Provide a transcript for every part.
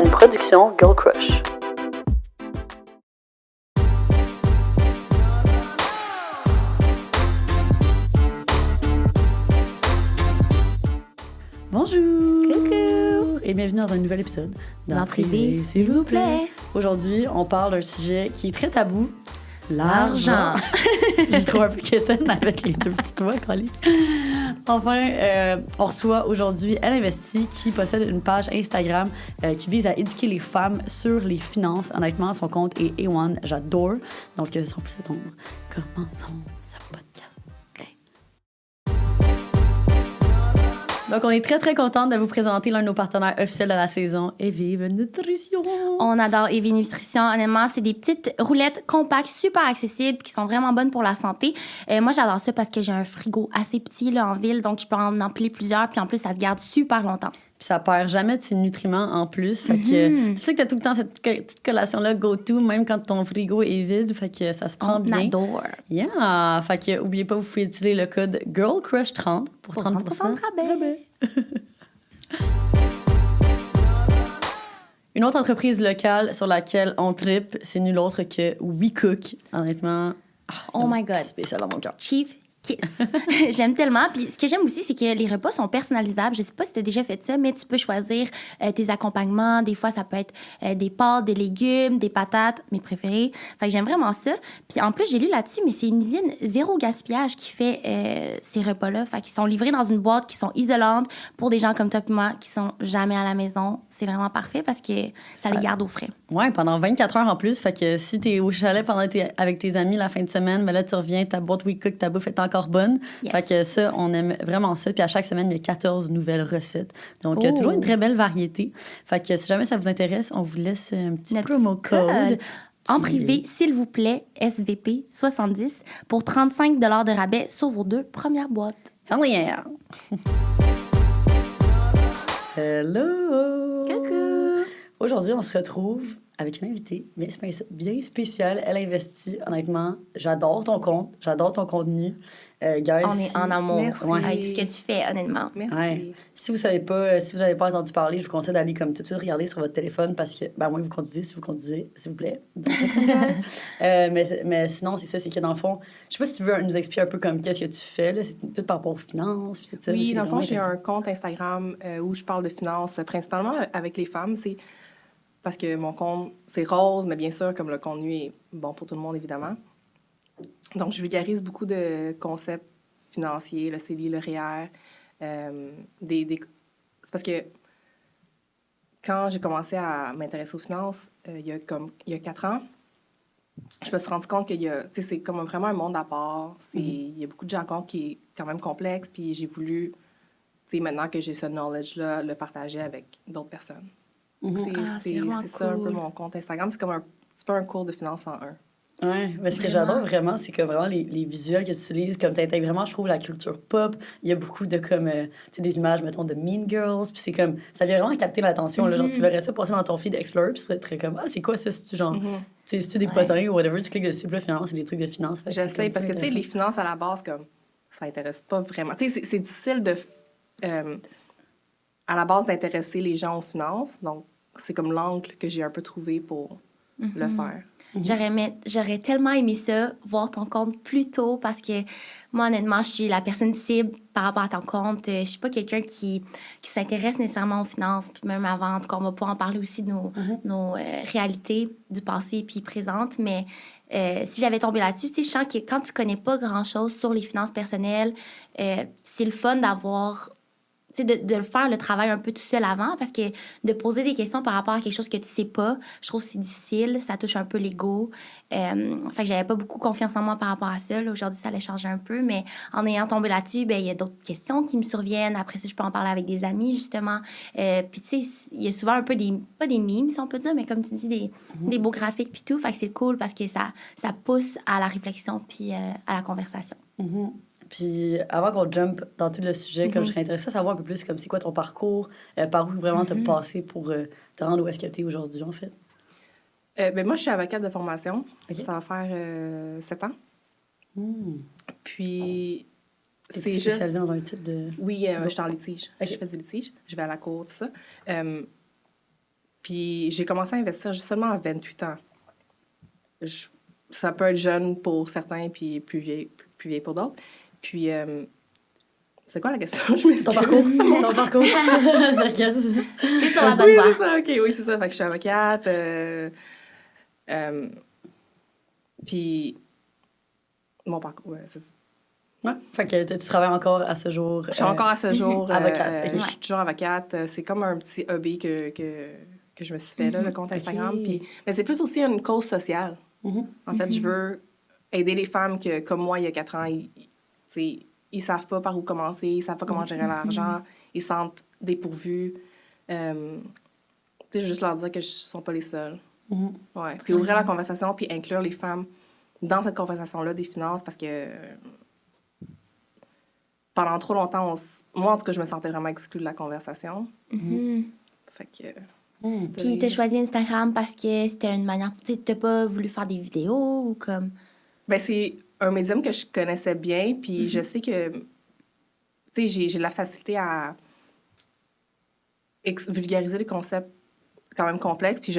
une production Girl Crush. Bonjour! Coucou! Et bienvenue dans un nouvel épisode Dans Privé, s'il vous plaît. Aujourd'hui, on parle d'un sujet qui est très tabou. L'argent. Je le trouve un peu quétaine avec les deux petites voix collées. Enfin, on reçoit aujourd'hui Elle Investit qui possède une page Instagram qui vise à éduquer les femmes sur les finances. Honnêtement, son compte est A1, j'adore. Donc, sans plus attendre, commençons ce podcast. Donc, on est très, très contente de vous présenter l'un de nos partenaires officiels de la saison, Evive Nutrition. On adore Evive Nutrition. Honnêtement, c'est des petites roulettes compactes, super accessibles, qui sont vraiment bonnes pour la santé. Moi, j'adore ça parce que j'ai un frigo assez petit là, en ville, donc je peux en empiler plusieurs, puis en plus, ça se garde super longtemps. Puis ça perd jamais de ses nutriments en plus. Fait que tu sais que t'as tout le temps cette petite collation-là go-to, même quand ton frigo est vide. Fait que ça se prend bien. On adore. Yeah! Fait que, oubliez pas, vous pouvez utiliser le code GIRLCRUSH30 pour 30% de rabais. Une autre entreprise locale sur laquelle on trippe, c'est nul autre que WeCook. Honnêtement, oh my God. Spécial dans mon cœur. Chief Kiss. J'aime tellement. Puis ce que j'aime aussi, c'est que les repas sont personnalisables. Je sais pas si tu as déjà fait ça, mais tu peux choisir tes accompagnements. Des fois, ça peut être des pâtes, des légumes, des patates, mes préférés. Fait que j'aime vraiment ça. Puis en plus, j'ai lu là-dessus, mais c'est une usine zéro gaspillage qui fait ces repas-là. Fait qu'ils sont livrés dans une boîte qui sont isolantes pour des gens comme toi et moi qui sont jamais à la maison. C'est vraiment parfait parce que ça les garde au frais. Ouais, pendant 24 heures en plus. Fait que si t'es au chalet pendant avec tes amis la fin de semaine, ben là, tu reviens, ta boîte WeCook, ta bouffe est encore bonne. Yes. Fait que ça, on aime vraiment ça. Puis à chaque semaine, il y a 14 nouvelles recettes. Donc, toujours une très belle variété. Fait que si jamais ça vous intéresse, on vous laisse un petit promo code. En privé, s'il vous plaît, SVP 70 pour 35 $ de rabais sur vos 2 premières boîtes. Hell yeah! Hello! Coucou! Aujourd'hui, on se retrouve avec une invitée bien spéciale. Elle investit, honnêtement. J'adore ton compte, j'adore ton contenu. Guys, on est en amour ouais. avec ce que tu fais, honnêtement. Merci. Ouais. Si vous savez pas, si vous n'avez pas entendu parler, je vous conseille d'aller comme tout de suite regarder sur votre téléphone parce que, ben, moi, vous conduisez, si vous conduisez, s'il vous plaît. Mais sinon, c'est ça, c'est que dans le fond, je sais pas si tu veux nous expliquer un peu comme qu'est-ce que tu fais, là, c'est tout par rapport aux finances. Puis tout ça, Oui, dans le fond, j'ai un compte Instagram où je parle de finances, principalement avec les femmes. C'est parce que mon compte, c'est rose, mais bien sûr, comme le contenu est bon pour tout le monde, évidemment. Donc, je vulgarise beaucoup de concepts financiers, le CELI, le REER. C'est parce que quand j'ai commencé à m'intéresser aux finances, il y a 4 ans, je me suis rendu compte que c'est comme vraiment un monde à part. Il y a beaucoup de jargon qui est quand même complexe, puis j'ai voulu, maintenant que j'ai ce knowledge-là, le partager avec d'autres personnes. C'est ça un peu mon compte Instagram. C'est comme un petit peu un cours de finance en un. Oui, mais ce que j'adore vraiment, c'est que vraiment les visuels que tu utilises, comme t'intègres vraiment, je trouve, la culture pop. Il y a beaucoup de comme, tu sais, des images, mettons, de Mean Girls, puis c'est comme, ça vient vraiment capter l'attention, là, genre, tu verrais ça passer dans ton feed Explorer, puis tu serais très comme, ah, c'est quoi ça, c'est-tu genre, c'est-tu des potins ou whatever, tu cliques dessus, puis là, finalement, c'est des trucs de finance. J'essaie, parce que, tu sais, les finances, à la base, comme, ça intéresse pas vraiment. Tu sais, c'est difficile de, à la base, d'intéresser les gens aux finances, donc c'est comme l'angle que j'ai un peu trouvé pour le faire. J'aurais tellement aimé ça, voir ton compte plus tôt, parce que moi, honnêtement, je suis la personne cible par rapport à ton compte. Je suis pas quelqu'un qui s'intéresse nécessairement aux finances, puis même avant, en tout cas, on va pouvoir en parler aussi de nos réalités du passé puis présentes, mais si j'avais tombé là-dessus, tu sais, je sens que quand tu connais pas grand-chose sur les finances personnelles, c'est le fun d'avoir... De faire le travail un peu tout seul avant, parce que de poser des questions par rapport à quelque chose que tu sais pas, je trouve que c'est difficile, ça touche un peu l'ego. Fait que j'avais pas beaucoup confiance en moi par rapport à ça. Là, aujourd'hui, ça allait changer un peu, mais en ayant tombé là-dessus, ben il y a d'autres questions qui me surviennent. Après ça, je peux en parler avec des amis, justement. Puis tu sais, il y a souvent un peu pas des mimes, si on peut dire, mais comme tu dis, des beaux graphiques puis tout. Fait que c'est cool parce que ça pousse à la réflexion puis à la conversation. Puis avant qu'on jump dans tout le sujet, comme je serais intéressée à savoir un peu plus comme c'est quoi ton parcours, par où vraiment t'as passé pour te rendre où est-ce que t'es aujourd'hui, en fait. Ben moi, je suis avocate de formation. Okay. Ça va faire 7 ans. Puis, c'est spécialisée dans un type de... Oui, je suis en litige. Okay. Je fais du litige. Je vais à la cour, tout ça. Puis j'ai commencé à investir seulement à 28 ans. Ça peut être jeune pour certains, puis plus vieille pour d'autres. Puis, c'est quoi la question? Je m'excuse. Ton parcours. Ton parcours. T'inquiète. T'es sur la bonne Oui, voie. c'est ça, OK, oui, c'est ça. Fait que je suis avocate. Puis, mon parcours, ouais, c'est ça. Ouais. Fait que tu travailles encore à ce jour. Je suis encore à ce jour. avocate. Je suis toujours avocate. C'est comme un petit hobby que je me suis fait, là, le compte Instagram. OK. Puis, mais c'est plus aussi une cause sociale. Mhm. En fait, je veux aider les femmes que, comme moi, il y a 4 ans, ils savent pas par où commencer, ils savent pas comment gérer l'argent, ils se sentent dépourvus. Tu sais, juste leur dire que je ne sont pas les seuls. Mhm. Ouais. Puis ouvrir la conversation, puis inclure les femmes dans cette conversation-là des finances, parce que pendant trop longtemps, moi, en tout cas, je me sentais vraiment exclue de la conversation. Fait que... Puis t'as choisi Instagram parce que c'était une manière... Tu sais, t'as pas voulu faire des vidéos ou comme... Ben, c'est un médium que je connaissais bien, puis je sais que, tu sais, j'ai de la facilité à vulgariser des concepts quand même complexes, puis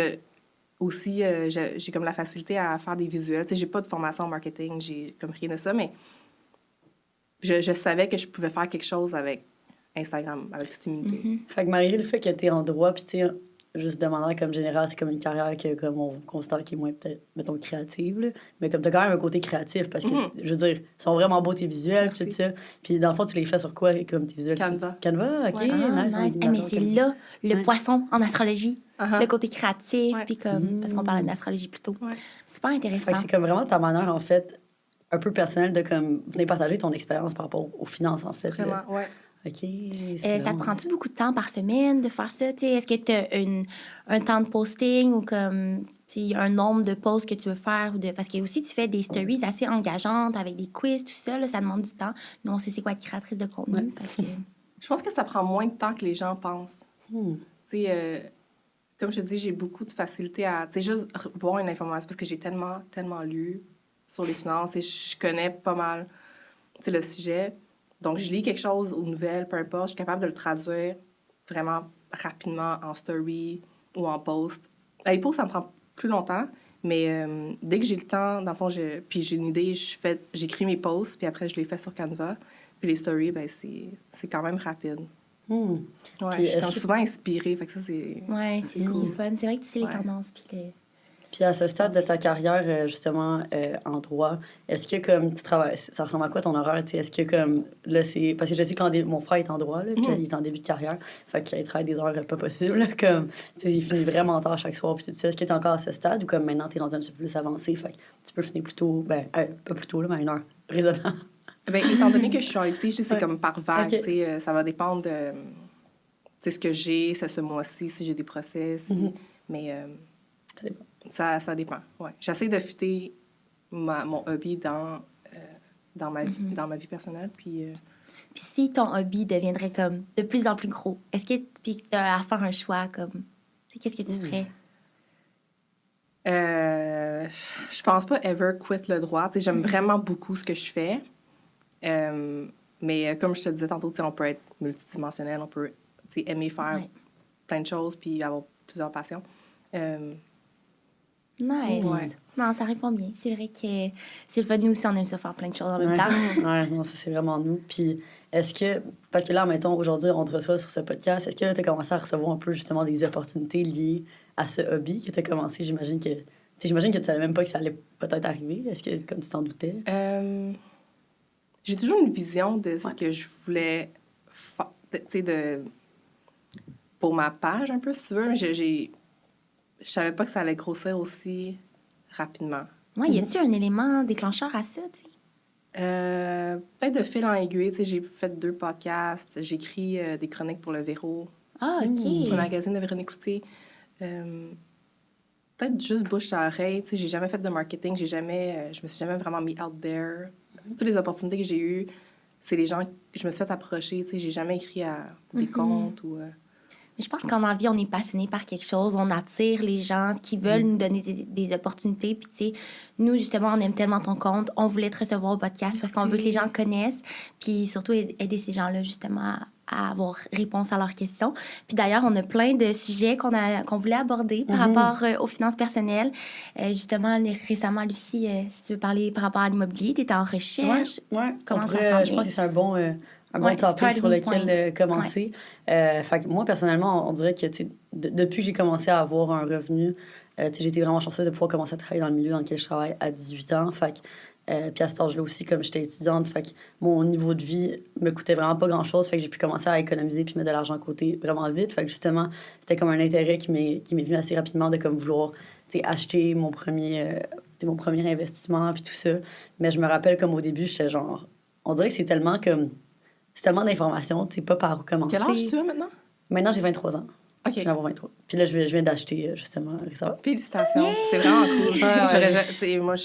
aussi, j'ai comme la facilité à faire des visuels. Tu sais, j'ai pas de formation en marketing, j'ai comme rien de ça, mais je savais que je pouvais faire quelque chose avec Instagram, avec toute humilité. Fait que malgré le fait que t'es en droit, puis tu sais, juste de manière comme générale, c'est comme une carrière que comme on considère qui est moins peut-être, mettons, créative, là. Mais comme t'as quand même un côté créatif, parce que, je veux dire, ils sont vraiment beaux tes visuels, puis tout ça. Puis dans le fond, tu les fais sur quoi, comme tes visuels? Canva. Canva, OK, Ouais. Ah, nice. Mais c'est là le Ouais. poisson en astrologie. Uh-huh. Le côté créatif, Ouais. puis comme... Parce qu'on parlait d'astrologie plus tôt. Ouais. Super Fait intéressant. que c'est comme vraiment ta manière, en fait, un peu personnelle de comme venir partager ton expérience par rapport aux finances, en fait. Vraiment, là. ouais. OK. Ça te prend-tu beaucoup de temps par semaine de faire ça? T'sais, est-ce que tu as un temps de posting ou comme un nombre de posts que tu veux faire? Parce que aussi, tu fais des stories assez engageantes avec des quiz, tout ça. Là, ça demande du temps. Nous, on sait c'est quoi être créatrice de contenu. Fait que... Je pense que ça prend moins de temps que les gens pensent. Tu sais, comme je te dis, j'ai beaucoup de facilité à, tu sais, juste voir une information parce que j'ai tellement lu sur les finances et je connais pas mal, tu sais, le sujet. Donc, je lis quelque chose aux nouvelles, peu importe, je suis capable de le traduire vraiment rapidement en story ou en post. Les posts, ça me prend plus longtemps, mais dès que j'ai le temps, dans le fond, puis j'ai une idée, j'écris mes posts, puis après, je les fais sur Canva. Puis les stories, ben c'est quand même rapide. Ouais, Puis je suis est-ce comme que- souvent inspirée, fait que ça, c'est... Ouais, c'est ce qui est fun. C'est vrai que tu sais les Ouais. tendances. Puis Puis à ce stade de ta carrière, justement, en droit, est-ce que comme tu travailles, ça ressemble à quoi ton horaire? Est-ce que comme, là, c'est... Parce que je sais que mon frère est en droit, là, puis il est en début de carrière, fait qu'il travaille des heures pas possibles, là, comme, tu sais, il finit vraiment tard chaque soir, puis tout ça. Est-ce que tu es encore à ce stade ou comme maintenant tu es rendu un petit peu plus avancé, fait que tu peux finir plus tôt, ben, pas plus tôt, là, mais à une heure raisonnable? Ben, étant donné que je suis en litige, c'est Ouais. comme par vague, Ok. tu sais, ça va dépendre de... Tu sais, ce que j'ai, c'est ce mois-ci, si j'ai des procès, mais Ça dépend. ça dépend, ouais. J'essaie de fitter mon hobby dans ma vie personnelle, puis... Puis si ton hobby deviendrait comme de plus en plus gros, est-ce que tu as à faire un choix comme... Qu'est-ce que tu ferais? Je pense pas ever quit le droit. Tu sais, j'aime vraiment beaucoup ce que je fais. Mais comme je te disais tantôt, tu sais, on peut être multidimensionnel, on peut tu sais, aimer faire plein de choses puis avoir plusieurs passions. Nice. Ouais. Non, ça répond bien. C'est vrai que c'est le fun. Nous aussi, on aime ça faire plein de choses en même Ouais. temps. Ouais, non, ça, c'est vraiment nous. Puis, est-ce que, parce que là, mettons, aujourd'hui, on te reçoit sur ce podcast, est-ce que là, tu as commencé à recevoir un peu, justement, des opportunités liées à ce hobby que tu as commencé? J'imagine que tu savais même pas que ça allait peut-être arriver. Est-ce que, comme tu t'en doutais? J'ai toujours une vision de ce que je voulais faire, tu sais, pour ma page, un peu, si tu veux. Je savais pas que ça allait grossir aussi rapidement. Ouais, y a-tu un élément déclencheur à ça, tu sais? Peut-être de fil en aiguille. Tu sais, j'ai fait 2 podcasts, j'écris des chroniques pour Le Verrou, Ah, OK. sur le magazine de Véronique Cloutier. Peut-être juste bouche à oreille. Tu sais, j'ai jamais fait de marketing, je me suis jamais vraiment mis out there. Toutes les opportunités que j'ai eues, c'est les gens que je me suis fait approcher. Tu sais, j'ai jamais écrit à des comptes ou... Mais je pense qu'en vie, on est passionné par quelque chose, on attire les gens qui veulent nous donner des opportunités. Puis, tu sais, nous, justement, on aime tellement ton compte, on voulait te recevoir au podcast parce qu'on veut que les gens le connaissent, puis surtout aider ces gens-là, justement, à avoir réponse à leurs questions. Puis d'ailleurs, on a plein de sujets qu'on voulait aborder par rapport aux finances personnelles. Justement, récemment, Lucie, si tu veux parler par rapport à l'immobilier, tu étais en recherche. Ouais. Comment ça Je s'en pense que c'est un bon topic starting sur lequel point. commencer. Fait que moi, personnellement, on dirait que depuis que j'ai commencé à avoir un revenu, j'ai été vraiment chanceuse de pouvoir commencer à travailler dans le milieu dans lequel je travaille à 18 ans. Fait que, puis à cet âge-là aussi, comme j'étais étudiante, fait que mon niveau de vie me coûtait vraiment pas grand-chose. Fait que j'ai pu commencer à économiser puis mettre de l'argent de côté vraiment vite. Fait que justement, c'était comme un intérêt qui m'est venu assez rapidement de comme vouloir acheter mon premier investissement puis tout ça. Mais je me rappelle comme au début, j'étais genre... On dirait que c'est tellement d'informations, tu sais pas par où commencer. Quel âge tu as maintenant? Maintenant, j'ai 23 ans. OK. Je vais avoir 23. Puis là, je viens d'acheter, justement, récemment. Félicitations. C'est vraiment cool. Ouais. Moi,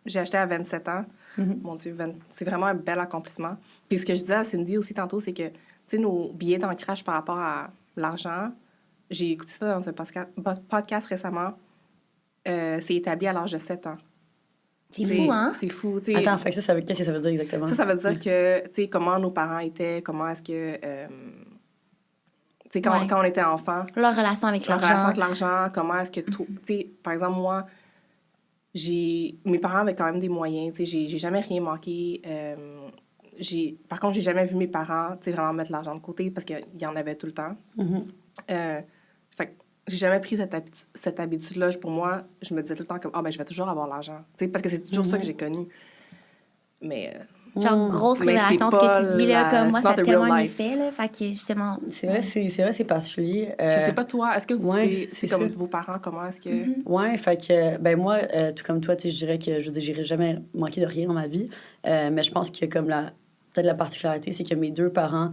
j'ai acheté à 27 ans. Mon Dieu, c'est vraiment un bel accomplissement. Puis ce que je disais à Cindy aussi tantôt, c'est que, tu sais, nos billets d'ancrage par rapport à l'argent, j'ai écouté ça dans un podcast récemment, c'est établi à l'âge de 7 ans. C'est fou, hein? C'est fou. Attends, fait que qu'est-ce que ça veut dire exactement? Ça veut dire que, tu sais, comment nos parents étaient, comment est-ce que... tu sais, quand on était enfant... Leur relation avec l'argent. Leur relation avec l'argent, comment est-ce que tout... Tu sais, par exemple, moi, mes parents avaient quand même des moyens, tu sais, j'ai jamais rien manqué. Par contre, j'ai jamais vu mes parents, tu sais, vraiment mettre l'argent de côté parce qu'il y en avait tout le temps. Fait que j'ai jamais pris cette habitude-là. Pour moi, je me disais tout le temps comme, je vais toujours avoir l'argent. Tu sais, parce que c'est toujours ça que j'ai connu. Mais... Genre, grosse révélation, ce que tu dis, là, comme moi, ça a tellement un effet, là. Fait que, justement... C'est vrai, c'est particulier. Je sais pas, toi, est-ce que c'est comme vos parents, comment est-ce que... Ouais, fait que, ben moi, tout comme toi, tu sais, je dirais que, j'irai jamais manquer de rien dans ma vie. Mais je pense que, comme peut-être la particularité, c'est que mes deux parents,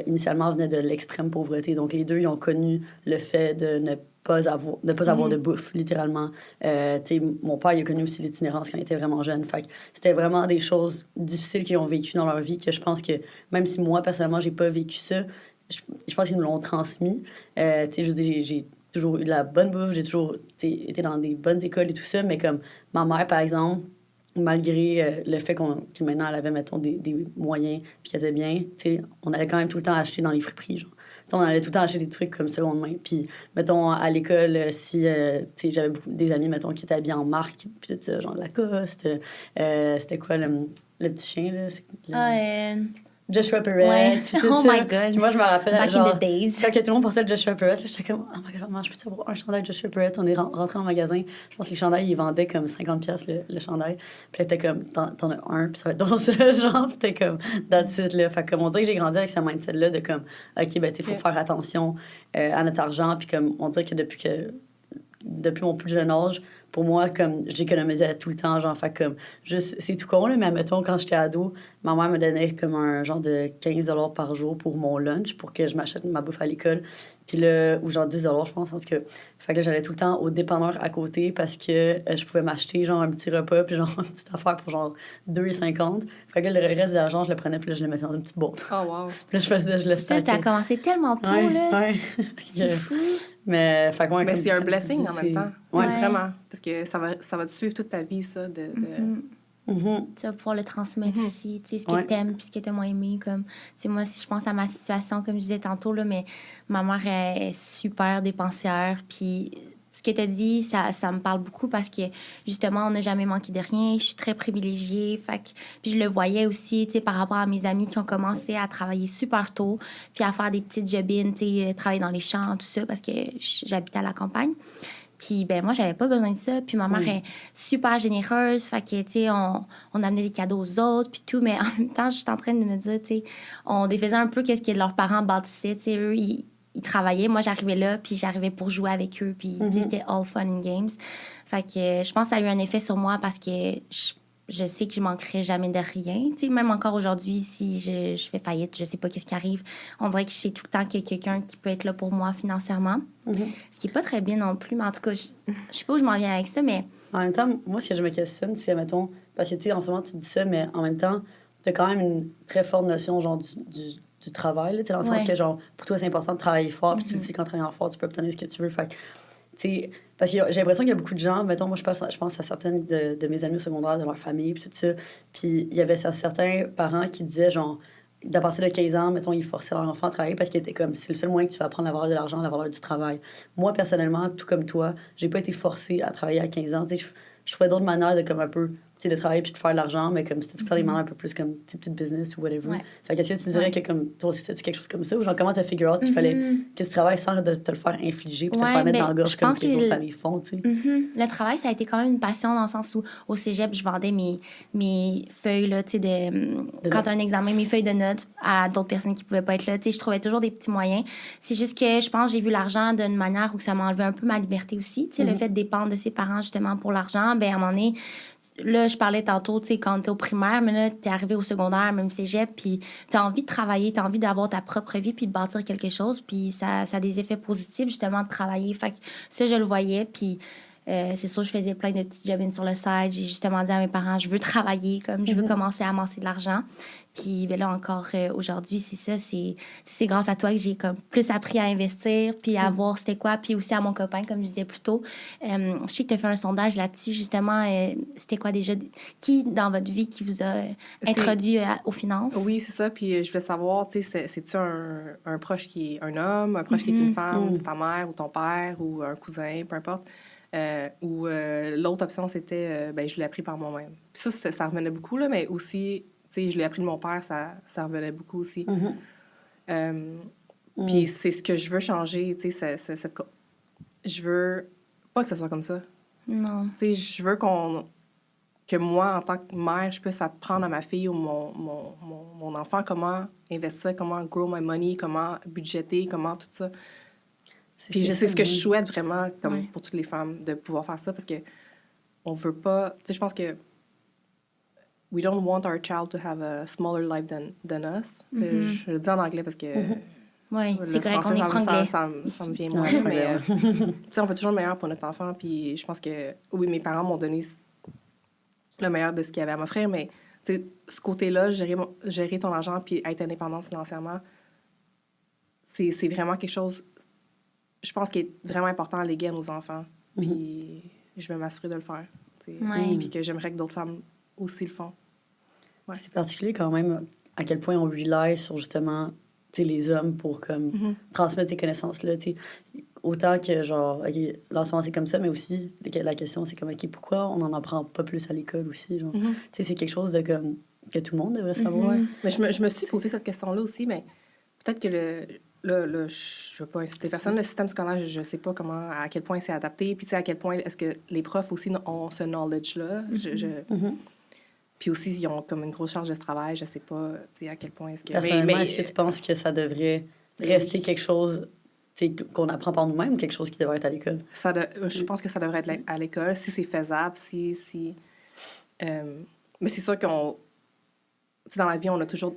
initialement, venaient de l'extrême pauvreté. Donc, les deux, ils ont connu le fait de ne pas avoir de bouffe, littéralement. Mon père, il a connu aussi l'itinérance quand il était vraiment jeune. Fait que c'était vraiment des choses difficiles qu'ils ont vécues dans leur vie que je pense que, même si moi, personnellement, j'ai pas vécu ça, je pense qu'ils nous l'ont transmis. Je veux dire, j'ai toujours eu de la bonne bouffe, j'ai toujours été dans des bonnes écoles et tout ça, mais comme ma mère, par exemple, malgré le fait que maintenant elle avait, mettons, des moyens puis qu'elle était bien, on allait quand même tout le temps acheter dans les friperies, genre. On allait tout le temps acheter des trucs comme seconde main. Puis, mettons, à l'école, si j'avais des amis, mettons, qui étaient habillés en marque, puis tout ça, genre Lacoste, c'était quoi le petit chien, là? Joshua Perez. Ouais. Oh my God. Puis moi, je me rappelle, Back genre, in the days. quand tout le monde portait le Joshua Perez, j'étais comme, oh my God, je peux avoir un chandail de Joshua Perez? On est rentré en magasin. Je pense que les chandails, ils vendaient comme 50$ le chandail. Puis là, t'es comme, t'en as un, puis ça va être ton seul, genre. Puis t'es comme, that's it, là. Fait que, comme, on dirait que j'ai grandi avec ce mindset-là de comme, OK, ben, tu sais, faut faire attention à notre argent. Puis comme, on dirait que depuis mon plus jeune âge, pour moi, comme, j'économisais tout le temps, genre, fait comme, juste, c'est tout con, là, mais admettons, quand j'étais ado, ma mère me donnait comme un genre de 15$ par jour pour mon lunch, pour que je m'achète ma bouffe à l'école, puis là, ou genre 10$, je pense, parce que, fait que là, j'allais tout le temps au dépanneur à côté, parce que je pouvais m'acheter, genre, un petit repas, puis genre, une petite affaire pour genre 2,50. Fait que là, le reste de l'argent, je le prenais, puis là, je le mettais dans une petite boîte. Oh, wow. Puis là, je le stackais. Ça a commencé tellement tôt, là. Ouais. C'est fou. Mais, fait que, ouais, Mais comme- c'est un comme tu blessing dis, en même temps. Ouais. Vraiment. Parce que ça va te suivre toute ta vie, ça. Mhm. Tu vas pouvoir le transmettre aussi, tu sais, ce que t'aimes puis ce que t'as moins aimé. Comme, tu sais, moi, si je pense à ma situation, comme je disais tantôt, là, mais ma mère est super dépensière. Puis ce que t'as dit, ça me parle beaucoup parce que, justement, on n'a jamais manqué de rien. Je suis très privilégiée. Fait que, puis je le voyais aussi, tu sais, par rapport à mes amis qui ont commencé à travailler super tôt puis à faire des petites jobines, tu sais, travailler dans les champs, tout ça, parce que j'habitais à la campagne. Puis, ben moi, j'avais pas besoin de ça. Puis, ma mère est super généreuse. Fait que, tu sais, on amenait des cadeaux aux autres, puis tout. Mais en même temps, je suis en train de me dire, tu sais, on défaisait un peu qu'est-ce que leurs parents bâtissaient. Tu sais, eux, ils travaillaient. Moi, j'arrivais là, puis j'arrivais pour jouer avec eux. Puis, tu sais, c'était all fun and games. Fait que je pense que ça a eu un effet sur moi parce que je sais que je manquerai jamais de rien. Tu sais, même encore aujourd'hui, si je fais faillite, je sais pas qu'est-ce qui arrive. On dirait que je sais tout le temps qu'il y a quelqu'un qui peut être là pour moi financièrement. Ce qui est pas très bien non plus, mais en tout cas, je sais pas où je m'en viens avec ça, mais... En même temps, moi, ce que je me questionne, c'est, mettons, parce que, tu sais, en ce moment, tu dis ça, mais en même temps, tu as quand même une très forte notion, genre, du du travail, là, dans le sens que, genre, pour toi, c'est important de travailler fort, puis tu le sais qu'en travaillant fort, tu peux obtenir ce que tu veux. Fait que, tu sais, parce que j'ai l'impression qu'il y a beaucoup de gens, mettons, moi, je pense à certaines de mes amis au secondaire, de leur famille, puis tout ça. Puis il y avait certains parents qui disaient, genre, d'à partir de 15 ans, mettons, ils forçaient leur enfant à travailler parce qu'ils étaient comme, c'est le seul moyen que tu vas apprendre la valeur de l'argent, la valeur du travail. Moi, personnellement, tout comme toi, j'ai pas été forcée à travailler à 15 ans. Tu sais, je trouvais d'autres manières de, comme, un peu, tu sais, de travailler puis de faire de l'argent, mais comme c'était tout le temps des manières un peu plus comme, tu sais, petite business ou whatever. Ouais. Fait qu'est-ce que tu dirais que, comme, toi, c'était quelque chose comme ça, ou genre, comment t'as figure out qu'il fallait que tu travailles sans de te le faire infliger puis te le faire mettre dans la gorge comme que les autres familles font, tu sais? Le travail, ça a été quand même une passion dans le sens où, au cégep, je vendais mes feuilles, là, tu sais, quand tu as un examen, mes feuilles de notes à d'autres personnes qui pouvaient pas être là. Tu sais, je trouvais toujours des petits moyens. C'est juste que je pense que j'ai vu l'argent d'une manière où ça m'a enlevé un peu ma liberté aussi. Tu sais, le fait de dépendre de ses parents, justement, pour l'argent, ben à un moment donné, là, je parlais tantôt, tu sais, quand t'es au primaire, mais là, t'es arrivé au secondaire, même cégep, puis t'as envie de travailler, t'as envie d'avoir ta propre vie, puis de bâtir quelque chose, puis ça a des effets positifs, justement, de travailler. Fait que ça, je le voyais, puis c'est sûr, je faisais plein de petits jobs sur le side. J'ai justement dit à mes parents, je veux travailler, comme je veux commencer à amasser de l'argent. Puis ben là, encore aujourd'hui, c'est ça, c'est grâce à toi que j'ai comme plus appris à investir, puis à voir c'était quoi, puis aussi à mon copain, comme je disais plus tôt. Je sais que tu as fait un sondage là-dessus, justement. C'était quoi déjà? Qui, dans votre vie, qui vous a introduit aux finances? Oui, c'est ça. Puis je voulais savoir, tu sais, c'est-tu un proche qui est un homme, un proche qui est une femme, ta mère ou ton père ou un cousin, peu importe. Ou l'autre option, c'était, ben, je l'ai appris par moi-même. Puis ça revenait beaucoup, là, mais aussi, tu sais, je l'ai appris de mon père, ça revenait beaucoup aussi. Puis c'est ce que je veux changer, tu sais, je veux pas que ça soit comme ça. Non. Tu sais, je veux que moi, en tant que mère, je puisse apprendre à ma fille ou mon enfant comment investir, comment grow my money, comment budgéter, comment tout ça. Puis c'est ce que je souhaite vraiment, comme pour toutes les femmes, de pouvoir faire ça, parce que on veut pas... Tu sais, je pense que we don't want our child to have a smaller life than us. Je le dis en anglais parce que... Oui, c'est correct qu'on est franglais. Ça me vient moins, mais... tu sais, on veut toujours le meilleur pour notre enfant, puis je pense que... Oui, mes parents m'ont donné le meilleur de ce qu'ils avaient à m'offrir, mais tu sais, ce côté-là, gérer ton argent puis être indépendante financièrement, c'est vraiment quelque chose... Je pense qu'il est vraiment important à léguer à nos enfants. Puis je vais m'assurer de le faire. Puis que j'aimerais que d'autres femmes aussi le font. Ouais. C'est particulier quand même à quel point on rely sur justement les hommes pour comme transmettre ces connaissances-là. Autant que genre, OK, là en ce moment c'est comme ça, mais aussi la question c'est comme, OK, pourquoi on n'en apprend pas plus à l'école aussi? Genre? C'est quelque chose de comme que tout le monde devrait savoir. Mais je me suis posé cette question-là aussi, mais peut-être que je ne veux pas insulter personne. Le système scolaire, je ne sais pas à quel point c'est adapté. Puis, tu sais, à quel point est-ce que les profs aussi ont ce knowledge-là. Puis aussi, ils ont comme une grosse charge de travail. Je ne sais pas, tu sais, à quel point est-ce que... Personnellement, est-ce que tu penses que ça devrait rester quelque chose qu'on apprend par nous-mêmes ou quelque chose qui devrait être à l'école? Je pense que ça devrait être à l'école, si c'est faisable, mais c'est sûr qu'on... Tu sais, dans la vie, on a toujours...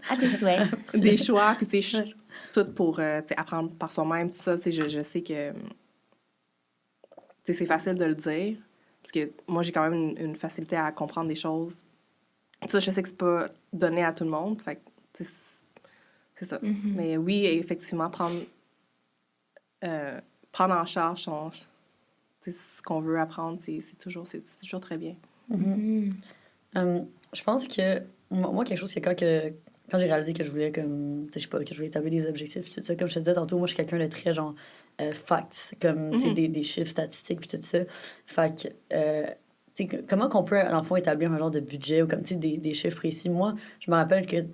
À tes souhaits. Des choix, puis tu sais, tout pour apprendre par soi-même, tout ça. Tu sais, je sais que c'est facile de le dire, parce que moi, j'ai quand même une facilité à comprendre des choses. Ça, je sais que c'est pas donné à tout le monde, fait que c'est ça. Mais oui, effectivement, prendre en charge ce qu'on veut apprendre, c'est toujours très bien. Je pense que moi, quelque chose, c'est quand j'ai réalisé que je voulais comme, je sais pas, que je voulais établir des objectifs puis tout ça, comme je te disais tantôt, moi je suis quelqu'un de très genre facts, comme des chiffres statistiques puis tout ça. Fait que comment qu'on peut dans le fond établir un genre de budget ou comme des chiffres précis. Moi, je me rappelle que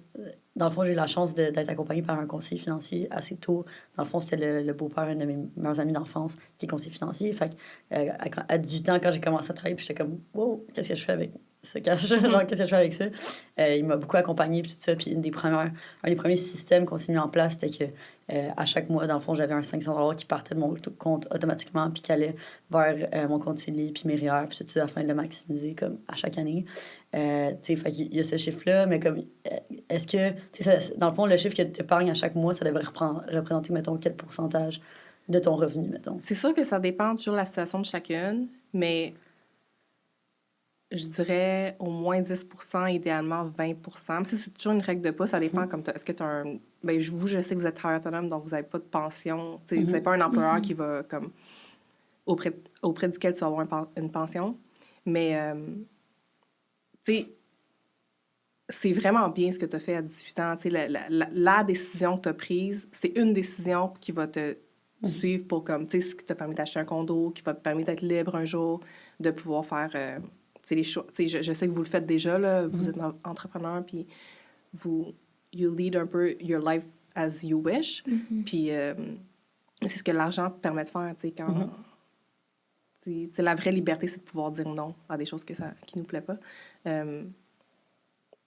dans le fond, j'ai eu la chance d'être accompagnée par un conseiller financier assez tôt. Dans le fond, c'était le beau-père d'un de mes meilleurs amis d'enfance qui est conseiller financier. Fait que à 18 ans, quand j'ai commencé à travailler, puis j'étais comme wow, qu'est-ce que je fais avec ce cash? Genre, qu'est-ce que je fais avec ça? Il m'a beaucoup accompagnée, puis tout ça. Puis un des premiers systèmes qu'on s'est mis en place, c'était que à chaque mois, dans le fond, j'avais un 500 $ qui partait de mon compte automatiquement, puis qui allait vers mon compte CELI, puis mes REER, puis tout ça, afin de le maximiser comme à chaque année. Tu sais, fait qu'il y a ce chiffre-là, mais comme, est-ce que, tu sais, dans le fond, le chiffre que tu épargnes à chaque mois, ça devrait représenter, mettons, quel pourcentage de ton revenu, mettons? C'est sûr que ça dépend toujours de la situation de chacune, mais je dirais au moins 10 idéalement 20 Même si c'est toujours une règle de pas, ça dépend. Comme est-ce que tu as un. Ben, vous, je sais que vous êtes travailleur autonome, donc vous n'avez pas de pension. Vous n'avez pas un employeur qui va, comme, auprès duquel tu vas avoir une pension. Mais, tu sais, c'est vraiment bien ce que tu as fait à 18 ans. Tu sais, la décision que tu as prise, c'est une décision qui va te suivre pour, comme, tu sais, ce qui t'a permis d'acheter un condo, qui va te permettre d'être libre un jour, de pouvoir faire, tu sais, les choix. Tu sais, je sais que vous le faites déjà, là. Vous êtes entrepreneur, puis you lead un peu your life as you wish. Puis c'est ce que l'argent permet de faire, tu sais, quand... C'est la vraie liberté, c'est de pouvoir dire non à des choses qui nous plaît pas.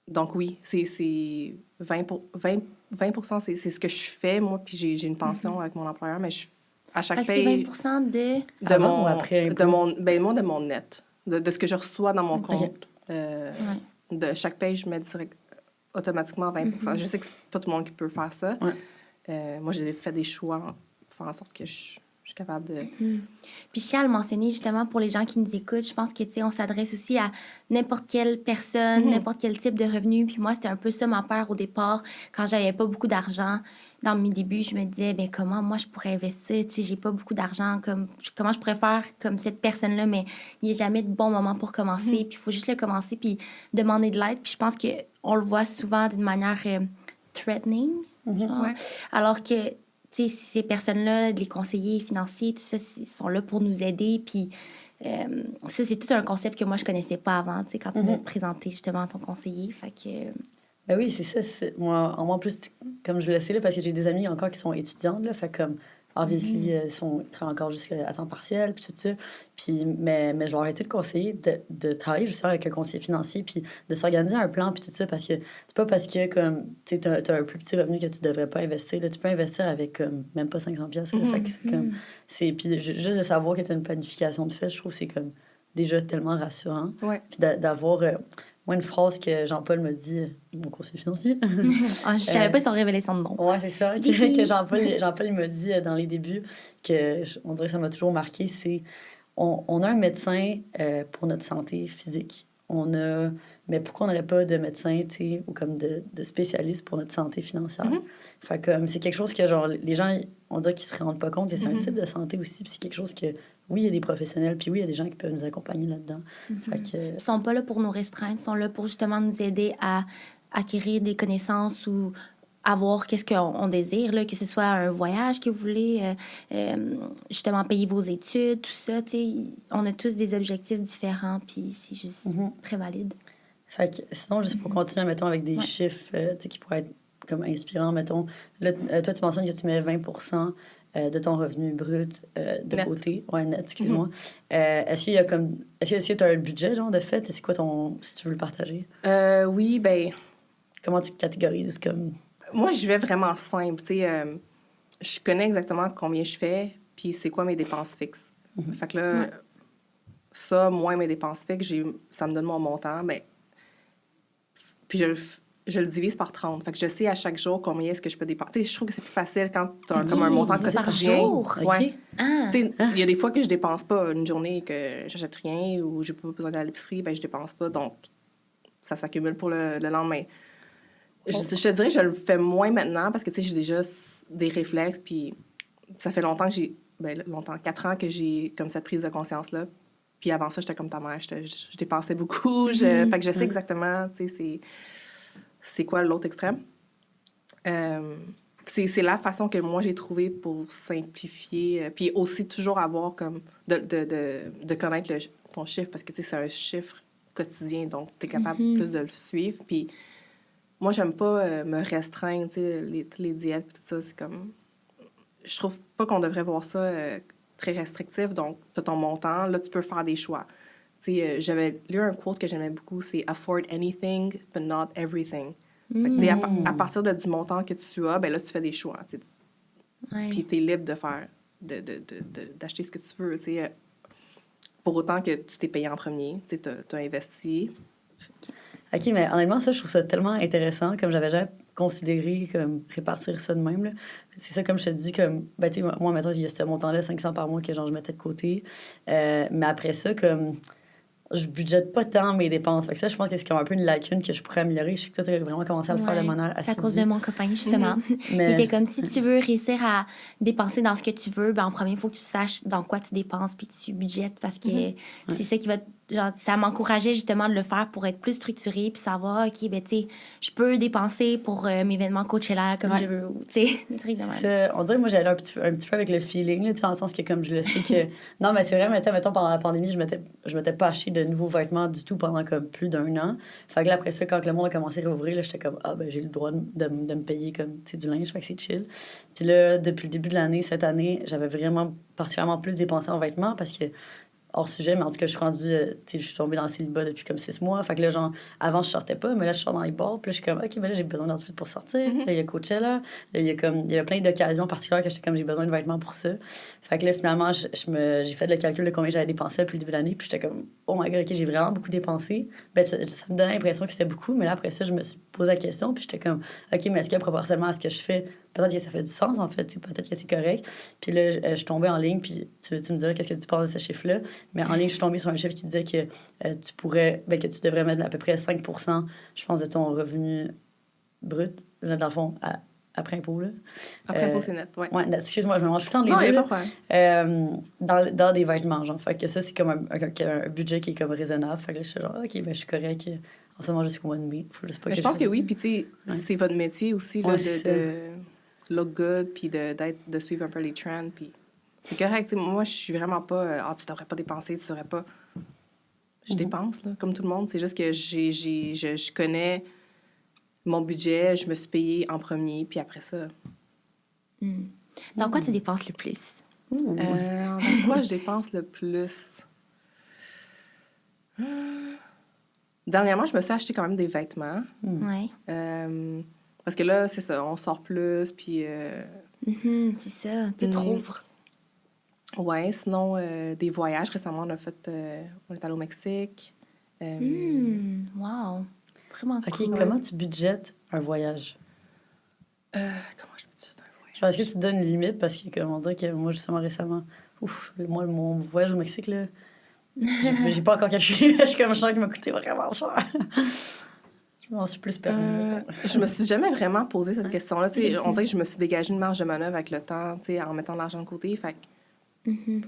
Donc oui, c'est 20 c'est ce que je fais, moi, puis j'ai une pension avec mon employeur, mais à chaque paye... C'est 20 de... Avant ou après de mon net, de ce que je reçois dans mon compte. De chaque paye, je mets automatiquement 20 Je sais que c'est pas tout le monde qui peut faire ça. Moi, j'ai fait des choix pour faire en sorte que je suis capable de... Puis je tiens à le mentionner, justement, pour les gens qui nous écoutent, je pense que, tu sais, on s'adresse aussi à n'importe quelle personne, n'importe quel type de revenu. Puis moi, c'était un peu ça ma peur au départ. Quand j'avais pas beaucoup d'argent, dans mes débuts, je me disais, ben comment moi, je pourrais investir? Tu sais, j'ai pas beaucoup d'argent. Comment je pourrais faire comme cette personne-là? Mais il n'y a jamais de bon moment pour commencer. Puis il faut juste le commencer, puis demander de l'aide. Puis je pense qu'on le voit souvent d'une manière threatening. Alors que... Tu sais, ces personnes-là, les conseillers financiers, tout ça, ils sont là pour nous aider. Puis ça, c'est tout un concept que moi, je connaissais pas avant, tu sais, quand tu m'as présenté justement ton conseiller. Fait que... Ben oui, c'est ça. Moi, en plus, comme je le sais, là, parce que j'ai des amis encore qui sont étudiantes, là, fait comme, obviously, ils travaillent encore jusqu'à temps partiel, puis tout ça. Puis, mais je leur ai tout conseillé de travailler justement avec un conseiller financier, puis de s'organiser un plan, puis tout ça, parce que c'est pas parce que, comme, tu sais, t'as un plus petit revenu que tu devrais pas investir. Là, tu peux investir avec, comme, même pas 500 pièces. Fait que c'est comme... Puis juste de savoir que tu as une planification de fait, je trouve que c'est comme déjà tellement rassurant. Puis d'avoir... moi, une phrase que Jean-Paul m'a dit, mon conseiller financier. Je savais pas si on révélait son nom. Ouais, c'est ça. Que Jean-Paul il m'a dit dans les débuts, on dirait que ça m'a toujours marqué, c'est on a un médecin pour notre santé physique. Mais pourquoi on n'aurait pas de médecin, tu sais, ou comme de spécialiste pour notre santé financière? Fait que c'est quelque chose que, genre, les gens, on dirait qu'ils se rendent pas compte que c'est un type de santé aussi, puis c'est quelque chose que, oui, il y a des professionnels, puis oui, il y a des gens qui peuvent nous accompagner là-dedans. Fait que... Ils sont pas là pour nous restreindre, ils sont là pour justement nous aider à acquérir des connaissances ou avoir qu'est-ce qu'on désire, là, que ce soit un voyage que vous voulez, justement payer vos études, tout ça, tu sais, on a tous des objectifs différents, puis c'est juste très valide. Fait que, sinon, juste pour continuer, mettons, avec des chiffres tu sais, qui pourraient être comme inspirants, mettons, là, toi, tu mentionnes que tu mets 20 de ton revenu brut de net. Côté. Ouais, net, excuse-moi. Est-ce qu'il y a comme... Est-ce que tu as un budget, genre, de fait? C'est quoi ton... Si tu veux le partager? Oui, ben... Comment tu catégorises comme... Moi, je vais vraiment simple, tu sais. Je connais exactement combien je fais, puis c'est quoi mes dépenses fixes. Fait que là, ça, moins mes dépenses fixes, ça me donne mon montant, mais... Puis je le divise par 30. Fait que je sais à chaque jour combien est-ce que je peux dépenser. Tu sais, je trouve que c'est plus facile quand tu as comme un montant quotidien. Par jour? Ouais. Ah. Tu sais, il y a des fois que je dépense pas une journée que j'achète rien ou j'ai pas besoin d'aller à l'épicerie, ben je dépense pas. Donc, ça s'accumule pour le lendemain. Je te dirais que je le fais moins maintenant parce que, tu sais, j'ai déjà des réflexes, puis ça fait longtemps que j'ai... Ben, 4 ans que j'ai comme cette prise de conscience-là. Puis avant ça, j'étais comme ta mère. Je dépensais beaucoup. Fait que je sais exactement, tu sais, c'est quoi l'autre extrême. C'est la façon que moi, j'ai trouvé pour simplifier. Puis aussi, toujours avoir comme... de connaître ton chiffre, parce que, tu sais, c'est un chiffre quotidien, donc tu es capable plus de le suivre. Puis moi, j'aime pas me restreindre, tu sais, les diètes et tout ça. C'est comme... Je trouve pas qu'on devrait voir ça très restrictif. Donc, tu as ton montant. Là, tu peux faire des choix. Tu sais, j'avais lu un quote que j'aimais beaucoup, c'est « Afford anything, but not everything ». Fait que, tu sais, à partir du montant que tu as, ben là, tu fais des choix. Tu sais. Puis tu es libre de faire, d'acheter ce que tu veux. Tu sais. Pour autant que tu t'es payé en premier, tu as investi. OK, mais honnêtement, ça, je trouve ça tellement intéressant, comme j'avais jamais considéré comme répartir ça de même. Là. C'est ça, comme je te dis, comme, ben, tu sais, moi, mettons, il y a ce montant-là, 500 par mois, que genre, je mettais de côté. Mais après ça, comme, je budgète pas tant mes dépenses. Fait que ça, je pense que c'est comme un peu une lacune que je pourrais améliorer. Je sais que toi, t'as vraiment commencé à le faire de manière C'est à cause assidue. de mon copain, justement. Mais- Il était comme, si tu veux réussir à dépenser dans ce que tu veux, ben, en premier, il faut que tu saches dans quoi tu dépenses puis que tu budgètes parce que c'est ça qui va... Genre, ça m'encourageait justement de le faire pour être plus structuré puis savoir, OK, ben, tu sais, je peux dépenser pour mes événements Coachella comme je veux, ou, tu sais, des trucs de même. C'est- on dirait que moi, j'allais un petit peu avec le feeling, là, tu sais, dans le sens que comme je le sais que... Non, mais c'est vrai, mais tu sais, mettons, pendant la pandémie, je m'étais pas acheté de nouveaux vêtements du tout pendant comme plus d'1 an. Fait que là, après ça, quand le monde a commencé à rouvrir, là, j'étais comme, ah, ben j'ai le droit de me payer comme, tu sais, du linge, fait que c'est chill. Puis là, depuis le début de l'année, cette année, j'avais vraiment particulièrement plus dépensé en vêtements parce que hors sujet, mais en tout cas, je suis rendue, tu sais, je suis tombée dans le célibat depuis comme 6 mois. Fait que là, genre, avant, je sortais pas, mais là, je sors dans les bars. Puis là, je suis comme, OK, ben là, j'ai besoin d'outfit pour sortir. Là, il y a Coachella. Là, il y a plein d'occasions particulières que j'étais comme, j'ai besoin de vêtements pour ça. Fait que là, finalement, j'ai fait le calcul de combien j'avais dépensé depuis le début de l'année. Puis j'étais comme, oh my god, OK, j'ai vraiment beaucoup dépensé. Ben, ça me donnait l'impression que c'était beaucoup. Mais là, après ça, je me suis posé la question. Puis j'étais comme, OK, mais est-ce que proportionnellement à ce que je fais, peut-être que ça fait du sens, en fait. Peut-être que c'est correct. Puis là, je suis tombée en ligne. Puis tu me dirais qu'est-ce que tu penses de ce chiffre-là. Mais en ligne, je suis tombée sur un chiffre qui disait que que tu devrais mettre à peu près 5 je pense, de ton revenu brut, dans le fond, après impôt. Là. Après impôt, c'est net, ouais. Ouais, excuse-moi, je me mange tout le temps les Non, deux. il n'y a là. pas de problème. Dans des vêtements, genre. Fait que ça, c'est comme un budget qui est comme raisonnable. Fait que là, je suis genre, OK, ben, je suis correct. En ce moment, jusqu'au mois de mai. Faut juste pas Mais que je pense que oui, puis tu sais, c'est votre métier aussi, là, Ouais, c'est de look good, puis de suivre un peu les trends, puis c'est correct. Tu sais, moi, je suis vraiment pas, tu devrais pas dépenser, tu devrais pas... Je dépense, là, comme tout le monde. C'est juste que je connais mon budget, je me suis payée en premier, puis après ça... Dans quoi tu dépenses le plus? Dans quoi je dépense le plus? Dernièrement, je me suis acheté quand même des vêtements. Ouais. Parce que là, c'est ça, on sort plus, puis... C'est ça, tu trouves. Ouais, sinon, des voyages. Récemment, on est allé au Mexique. Wow. Vraiment OK, cool. comment tu budgètes un voyage? Comment je budgète un voyage? Genre, est-ce que tu te donnes une limite? Parce que, comme on dirait que moi, justement, récemment, moi, mon voyage au Mexique, là, j'ai pas encore calculé. Je suis comme, je sens qu'il m'a coûté vraiment cher. Je m'en suis plus permis. Je me suis jamais vraiment posé cette question-là. Tu sais, on dirait que je me suis dégagée une marge de manœuvre avec le temps, tu sais, en mettant de l'argent de côté. Fait que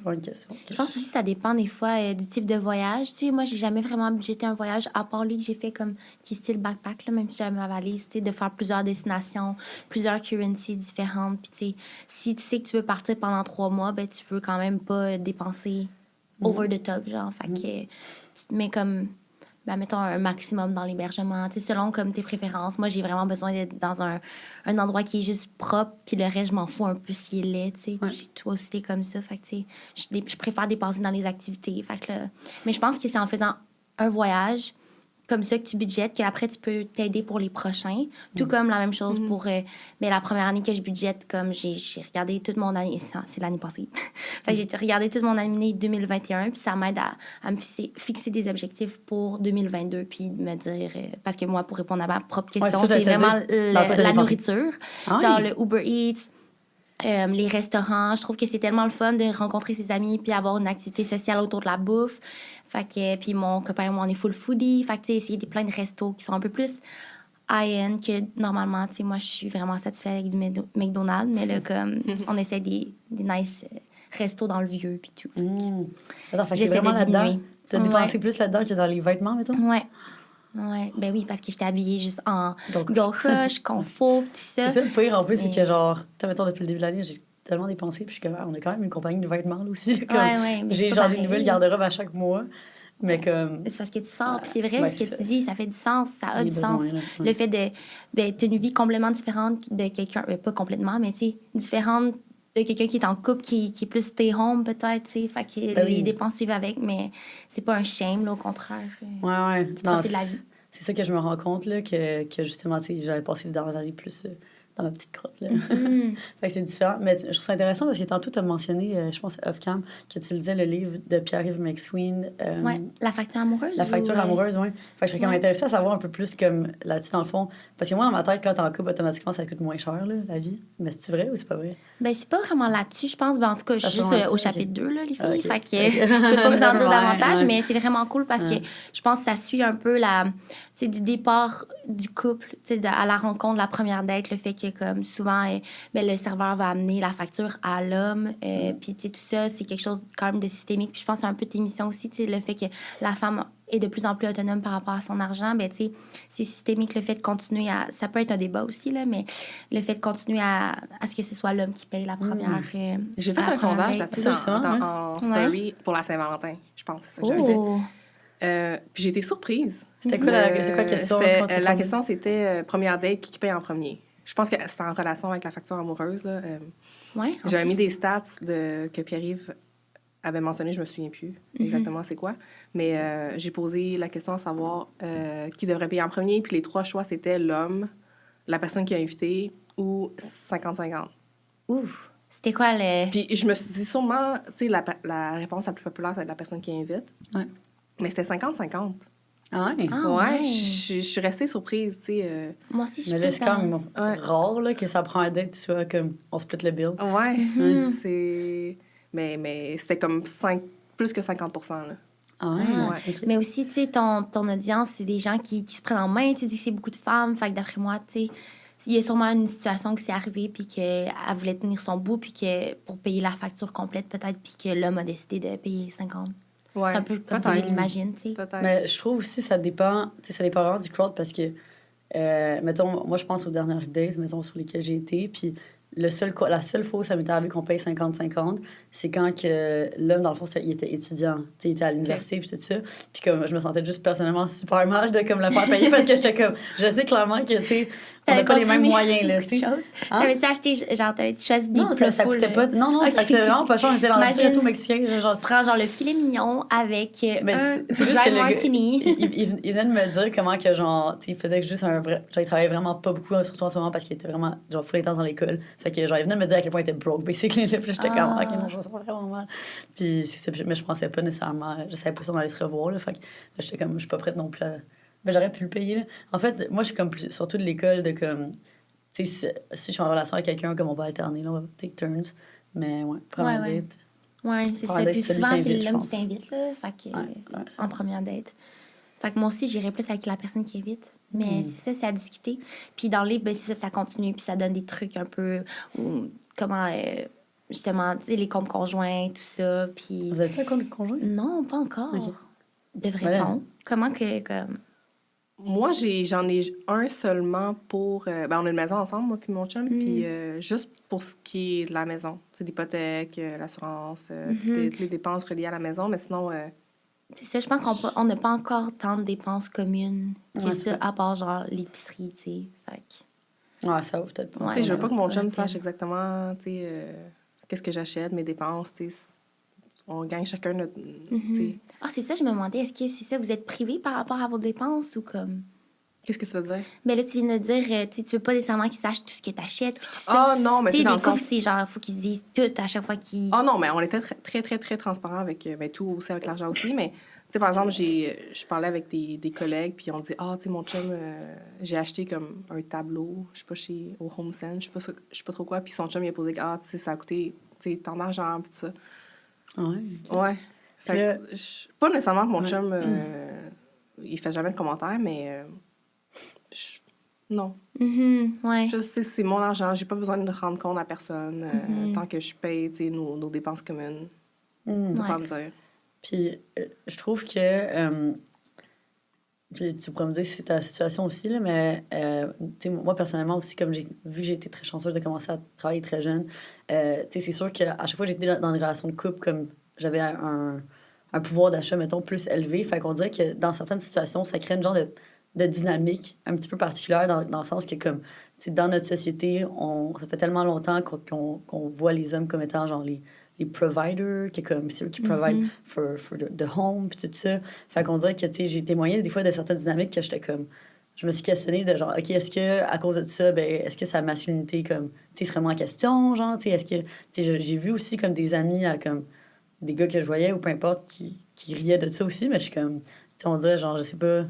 Pas une question. Je pense aussi que ça dépend des fois du type de voyage. Tu sais, moi, j'ai jamais vraiment budgété un voyage, à part lui que j'ai fait comme qui est style backpack, là, même si j'avais ma valise, tu sais, de faire plusieurs destinations, plusieurs currencies différentes. Puis, tu sais, si tu sais que tu veux partir pendant 3 mois, ben, tu veux quand même pas dépenser over the top, genre. Fait que tu te mets comme, ben, mettons, un maximum dans l'hébergement, tu sais, selon comme tes préférences. Moi, j'ai vraiment besoin d'être dans un endroit qui est juste propre, puis le reste, je m'en fous un peu s'il est laid, tu sais. Ouais. Toi aussi, t'es comme ça, fait que, tu sais, je préfère dépenser dans les activités, fait que là... Mais je pense que c'est en faisant un voyage comme ça que tu budgètes, qu'après, tu peux t'aider pour les prochains. Tout comme la même chose pour... mais la première année que je budgète, comme j'ai regardé toute mon année... C'est l'année passée. Fait que j'ai regardé toute mon année 2021, puis ça m'aide à me fixer des objectifs pour 2022, puis de me dire... parce que moi, pour répondre à ma propre question, ça, c'est j'allais te vraiment dire. Dans quoi t'as la dépensé? nourriture. Ah oui. Genre le Uber Eats, les restaurants. Je trouve que c'est tellement le fun de rencontrer ses amis puis avoir une activité sociale autour de la bouffe. Fait que, puis mon copain et moi, on est full foodie. Fait que, tu sais, essayer plein de restos qui sont un peu plus high-end que normalement. Tu sais, moi, je suis vraiment satisfaite avec du McDonald's, mais là, comme, on essaie des nice restos dans le vieux puis tout. Attends, fait que c'est J'essaie vraiment de là-dedans. diminuer. Tu as dépensé plus là-dedans que dans les vêtements, mettons? Ouais. Ouais. Ben oui, parce que j'étais habillée juste en Donc- Go Rush, Confo, tout ça. C'est ça le pire, en plus, c'est que, genre, mettons, depuis le début de l'année, j'ai tellement dépensé, puis je suis comme, on a quand même une compagnie de vêtements, là, aussi. Là, comme, Ouais, mais j'ai, c'est genre, pas des pareil. nouvelles garde-robes à chaque mois, mais comme... C'est parce que tu sors. Puis c'est vrai, Ouais, ce que c'est tu ça. dis, ça fait du sens, ça a Les du besoins, sens. là, ouais. Le fait de... Ben, t'as une vie complètement différente de quelqu'un... pas complètement, mais tu sais, différente de quelqu'un qui est en couple, qui est plus stay home, peut-être, tu sais. Fait que Ben les oui. dépenses suivent avec, mais c'est pas un shame, là, au contraire. Ouais. Tu profites de la vie. C'est ça que je me rends compte, là, que justement, tu sais, j'avais passé les dernières années plus dans ma petite crotte, là. Mhm. Fait que c'est différent. Mais je trouve ça intéressant parce que tantôt, tu as mentionné, je pense, off-cam, que tu lisais le livre de Pierre-Yves McSween. Ouais, la facture amoureuse. La facture amoureuse, oui. Fait que je serais comme intéressée à savoir un peu plus comme là-dessus, dans le fond. Parce que moi, dans ma tête, quand t'es en couple, automatiquement, ça coûte moins cher, là, la vie. Mais c'est-tu vrai ou c'est pas vrai? Ben, c'est pas vraiment là-dessus, je pense. Ben, en tout cas, je suis juste au chapitre 2, là, les filles. Ok. Fait que je peux pas vous en dire davantage, Ouais. mais c'est vraiment cool parce que je pense que ça suit un peu du départ du couple, à la rencontre, la première date, le fait que, comme souvent, ben, le serveur va amener la facture à l'homme. Puis, tout ça, c'est quelque chose quand même de systémique. Puis, je pense que c'est un peu tes missions aussi, le fait que la femme est de plus en plus autonome par rapport à son argent, ben, c'est systémique, le fait de continuer à... Ça peut être un débat aussi, là, mais le fait de continuer à ce que ce soit l'homme qui paye la première... J'ai fait un sondage là-dessus en story pour la Saint-Valentin, je pense. C'est ça que j'avais fait. Puis j'ai été surprise. C'était quoi la question? La question, c'était première date, qui paye en premier? Je pense que c'était en relation avec la facture amoureuse. Là. J'avais mis des stats que Pierre-Yves avait mentionné, je me souviens plus exactement c'est quoi. Mais j'ai posé la question à savoir qui devrait payer en premier. Puis les 3 choix, c'était l'homme, la personne qui a invité ou 50-50. Ouf! C'était quoi le... Puis je me suis dit sûrement, tu sais, la réponse la plus populaire, c'est la personne qui invite. Ouais. Mais c'était 50-50. Ah ouais? Ouais. Je suis restée surprise, tu sais. Moi aussi, je Mais là, c'est quand même rare là, que ça prend un date, tu vois, comme on split le bill. Ouais. C'est... Mais c'était comme plus que 50 %, là. Ah ouais? Okay. Mais aussi, tu sais, ton audience, c'est des gens qui se prennent en main. Tu dis que c'est beaucoup de femmes. Fait que d'après moi, tu sais, il y a sûrement une situation qui s'est arrivée puis qu'elle voulait tenir son bout puis que pour payer la facture complète, peut-être, puis que l'homme a décidé de payer 50. Ouais. C'est un peu comme ça, je l'imagine, tu sais. Peut-être. Mais je trouve aussi ça dépend, tu sais, ça dépend vraiment du crowd parce que, mettons, moi, je pense aux dernières dates, mettons, sur lesquelles j'ai été, puis la seule fois où ça m'est arrivé qu'on paye 50-50, c'est quand que l'homme, dans le fond, il était étudiant. Tu sais, il était à l'université, puis tout ça. Puis comme, je me sentais juste personnellement super mal de comme le faire payer parce que j'étais comme, je sais clairement que, tu sais, on n'a pas les mêmes moyens, là, tu sais. T'avais-tu acheté, genre, t'avais-tu choisi des Non, ça coûtait pas. Non, ça coûtait vraiment pas cher. On était dans le petit resto mexicain. Genre, tu prends genre le filet mignon avec un dry martini. Il venait de me dire comment que, genre, il faisait juste un vrai. Genre, il travaillait vraiment pas beaucoup, surtout en ce moment, parce qu'il était vraiment, genre, full intense dans l'école. Fait que, genre, il venait de me dire à quel point il était broke, basically. Puis j'étais comme, ok, non, je me sens vraiment mal. Puis c'est ça. Mais je pensais pas nécessairement. Je savais pas si on allait se revoir, là. Fait que j'étais comme, je suis pas prête non plus à. Mais j'aurais pu le payer, là. En fait, moi, je suis comme surtout de l'école de comme. Tu sais, si je suis en relation avec quelqu'un, comme on va alterner, là, on va take turns. Mais ouais, première date. Ouais, c'est ça. Puis souvent, c'est l'homme qui t'invite, là. Fait que, en première date. Fait que moi aussi, j'irais plus avec la personne qui invite. Mais c'est ça, c'est à discuter. Puis dans le livre, ben, c'est ça, ça continue. Puis ça donne des trucs un peu... comment, justement, tu sais, les comptes conjoints, tout ça. Puis... Vous avez-tu un compte conjoint? Non, pas encore. Okay. Devrait-on? Comment que... Comme... Moi, j'en ai un seulement pour... on a une maison ensemble, moi puis mon chum, puis juste pour ce qui est de la maison. C'est l'hypothèque, l'assurance, toutes les dépenses reliées à la maison, mais sinon... C'est ça, je pense qu'on n'a pas encore tant de dépenses communes que ça, à part genre l'épicerie, tu sais. Fait ouais, ça vaut peut-être pas. Ouais, je veux pas que mon chum sache exactement, tu sais, qu'est-ce que j'achète, mes dépenses, tu sais. On gagne chacun notre... Ah, c'est ça, je me demandais, est-ce que c'est ça, vous êtes privé par rapport à vos dépenses ou comme... Qu'est-ce que tu veux dire? Mais là, tu viens de dire, tu veux pas nécessairement qu'ils sachent tout ce que t'achètes puis tout ça. Ah non, mais tu sais, dans le sens... c'est genre, il faut qu'ils se disent tout à chaque fois qu'ils... Ah non, mais on était très, très, très transparents avec tout aussi, avec l'argent aussi, mais... Tu sais, par exemple, je parlais avec des collègues, puis on dit « Ah, tu sais, mon chum, j'ai acheté comme un tableau, je sais pas, au Home Sense, je sais pas trop quoi. » Puis son chum, il a posé « Ah, tu sais, ça a coûté, tu sais, tant d'argent, puis tout ça. » Ouais. Fait que, pas nécessairement que mon chum, il fait jamais de commentaires, mais non. Ouais. Je sais, c'est mon argent, j'ai pas besoin de rendre compte à personne tant que je paye, tu sais, nos dépenses communes. De pas me dire. Puis, je trouve que... puis tu pourrais me dire si c'est ta situation aussi, là, mais moi, personnellement aussi, comme vu que j'ai été très chanceuse de commencer à travailler très jeune, c'est sûr qu'à chaque fois que j'étais dans une relation de couple, comme j'avais un pouvoir d'achat, mettons, plus élevé, fait qu'on dirait que dans certaines situations, ça crée une genre de dynamique un petit peu particulière dans le sens que, comme, dans notre société, ça fait tellement longtemps qu'on voit les hommes comme étant genre les providers, qui comme c'est eux qui provide for the home, puis tout ça. Fait qu'on dirait que, j'ai témoigné des fois de certaines dynamiques que j'étais comme, je me suis questionnée de genre, OK, est-ce que à cause de ça, ben, est-ce que sa masculinité, comme, tu sais, se remet en question, genre, tu sais, est-ce que, tu sais, j'ai vu aussi comme des amis, comme, des gars que je voyais ou peu importe, qui riaient de ça aussi, mais je suis comme, tu sais, on dirait, genre, je sais pas